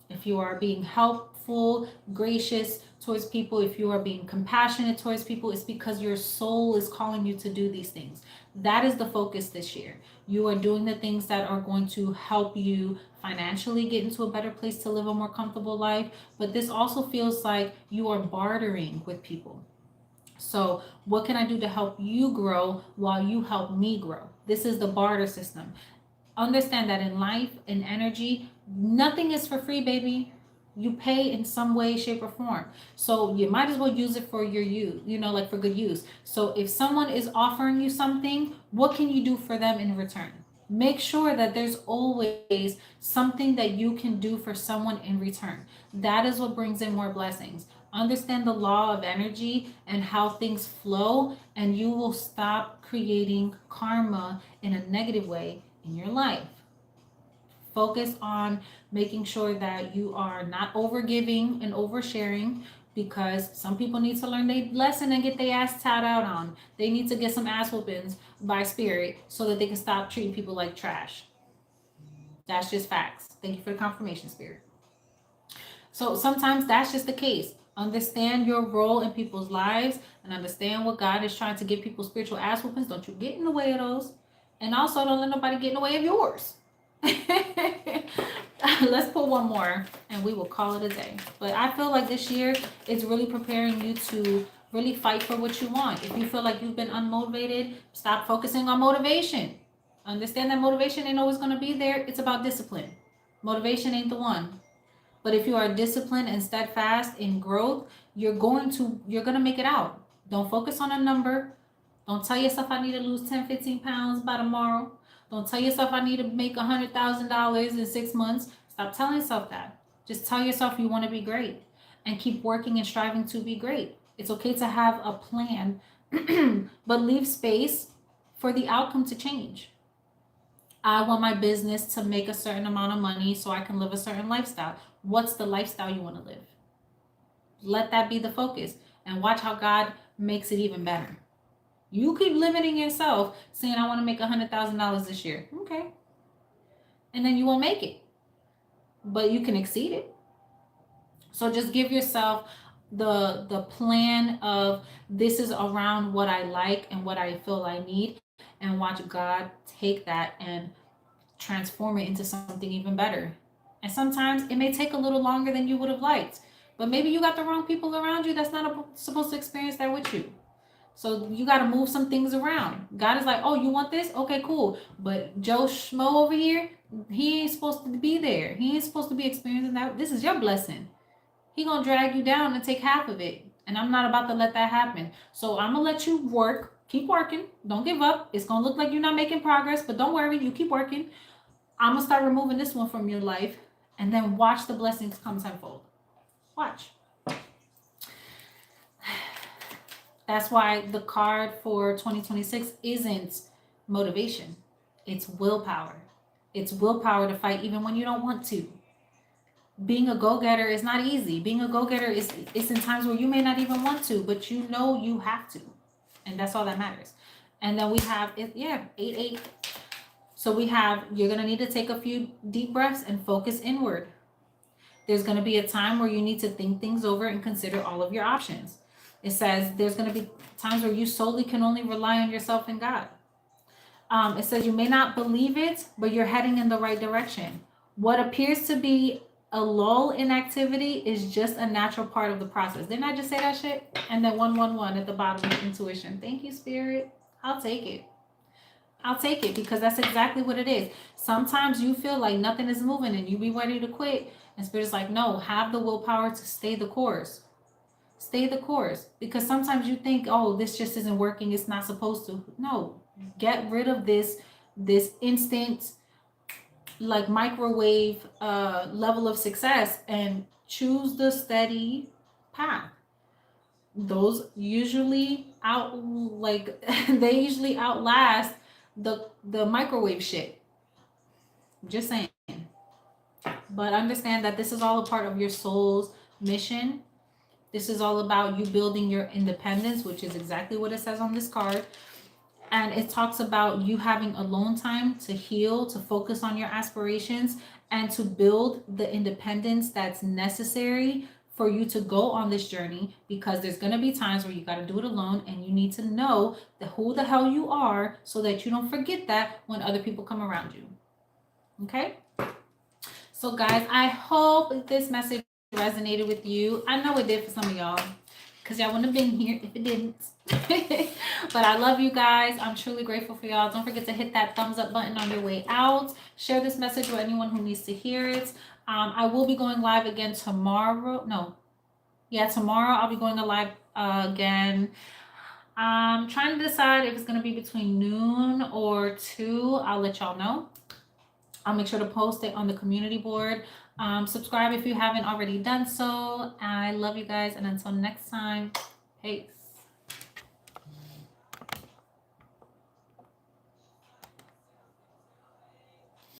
[SPEAKER 1] If you are being helpful, gracious towards people, if you are being compassionate towards people, it's because your soul is calling you to do these things. That is the focus this year. You are doing the things that are going to help you financially get into a better place to live a more comfortable life. But this also feels like you are bartering with people. So, what can I do to help you grow while you help me grow? This is the barter system. Understand that in life, in energy, nothing is for free, baby. You pay in some way, shape, or form. So you might as well use it for your use, like for good use. So if someone is offering you something, what can you do for them in return? Make sure that there's always something that you can do for someone in return. That is what brings in more blessings. Understand the law of energy and how things flow, and you will stop creating karma in a negative way in your life. Focus on making sure that you are not overgiving and oversharing, because some people need to learn their lesson and get their ass tied out on. They need to get some ass whoopings by spirit so that they can stop treating people like trash. That's just facts. Thank you for the confirmation, spirit. So sometimes that's just the case. Understand your role in people's lives and understand what God is trying to give people spiritual ass whoopings. Don't you get in the way of those. And also don't let nobody get in the way of yours. Let's put one more and we will call it a day. But I feel like this year is really preparing you to really fight for what you want. If you feel like you've been unmotivated, stop focusing on motivation. Understand that motivation ain't always going to be there. It's about discipline. Motivation ain't the one. But if you are disciplined and steadfast in growth, you're going to make it out. Don't focus on a number. Don't tell yourself I need to lose 10, 15 pounds by tomorrow. Don't tell yourself I need to make $100,000 in 6 months. Stop telling yourself that. Just tell yourself you want to be great and keep working and striving to be great. It's okay to have a plan, but leave space for the outcome to change. I want my business to make a certain amount of money so I can live a certain lifestyle. What's the lifestyle you want to live? Let that be the focus and watch how God makes it even better. You keep limiting yourself saying, I want to make $100,000 this year. Okay. And then you won't make it, but you can exceed it. So just give yourself the plan of this is around what I like and what I feel I need, and watch God take that and transform it into something even better. And sometimes it may take a little longer than you would have liked, but maybe you got the wrong people around you that's not supposed to experience that with you. So you got to move some things around. God is like, oh, you want this? Okay, cool. But Joe Schmo over here, he ain't supposed to be there. He ain't supposed to be experiencing that. This is your blessing. He gonna drag you down and take half of it. And I'm not about to let that happen. So I'm gonna let you work. Keep working. Don't give up. It's gonna look like you're not making progress, but don't worry. You keep working. I'm gonna start removing this one from your life, and then watch the blessings come tenfold. Watch. That's why the card for 2026 isn't motivation. It's willpower. It's willpower to fight even when you don't want to. Being a go-getter is not easy. Being a go-getter is in times where you may not even want to, but you know you have to. And that's all that matters. And then we have, 8. So we have, you're going to need to take a few deep breaths and focus inward. There's going to be a time where you need to think things over and consider all of your options. It says there's going to be times where you solely can only rely on yourself and God. It says you may not believe it, but you're heading in the right direction. What appears to be a lull in activity is just a natural part of the process. Didn't I just say that shit? And then 111 at the bottom of intuition. Thank you, Spirit. I'll take it. I'll take it, because that's exactly what it is. Sometimes you feel like nothing is moving and you be ready to quit. And Spirit's like, no, have the willpower to stay the course. Stay the course. Because sometimes you think, oh, this just isn't working. It's not supposed to. No, get rid of this instant, like microwave level of success and choose the steady path. Those usually they usually outlast the microwave shit. Just saying. But understand that this is all a part of your soul's mission. This is all about you building your independence, which is exactly what it says on this card. And it talks about you having alone time to heal, to focus on your aspirations, and to build the independence that's necessary for you to go on this journey, because there's going to be times where you got to do it alone, and you need to know who the hell you are so that you don't forget that when other people come around you. Okay? So guys, I hope this message resonated with you. I know it did for some of y'all, because y'all wouldn't have been here if it didn't. But I love you guys. I'm truly grateful for y'all. Don't forget to hit that thumbs up button on your way out. Share this message with anyone who needs to hear it. I will be going live again tomorrow. Tomorrow I'll be going live again. I'm trying to decide if it's going to be between noon or 2. I'll let y'all know. I'll make sure to post it on the community board. Subscribe if you haven't already done so. I love you guys, and until next time, peace.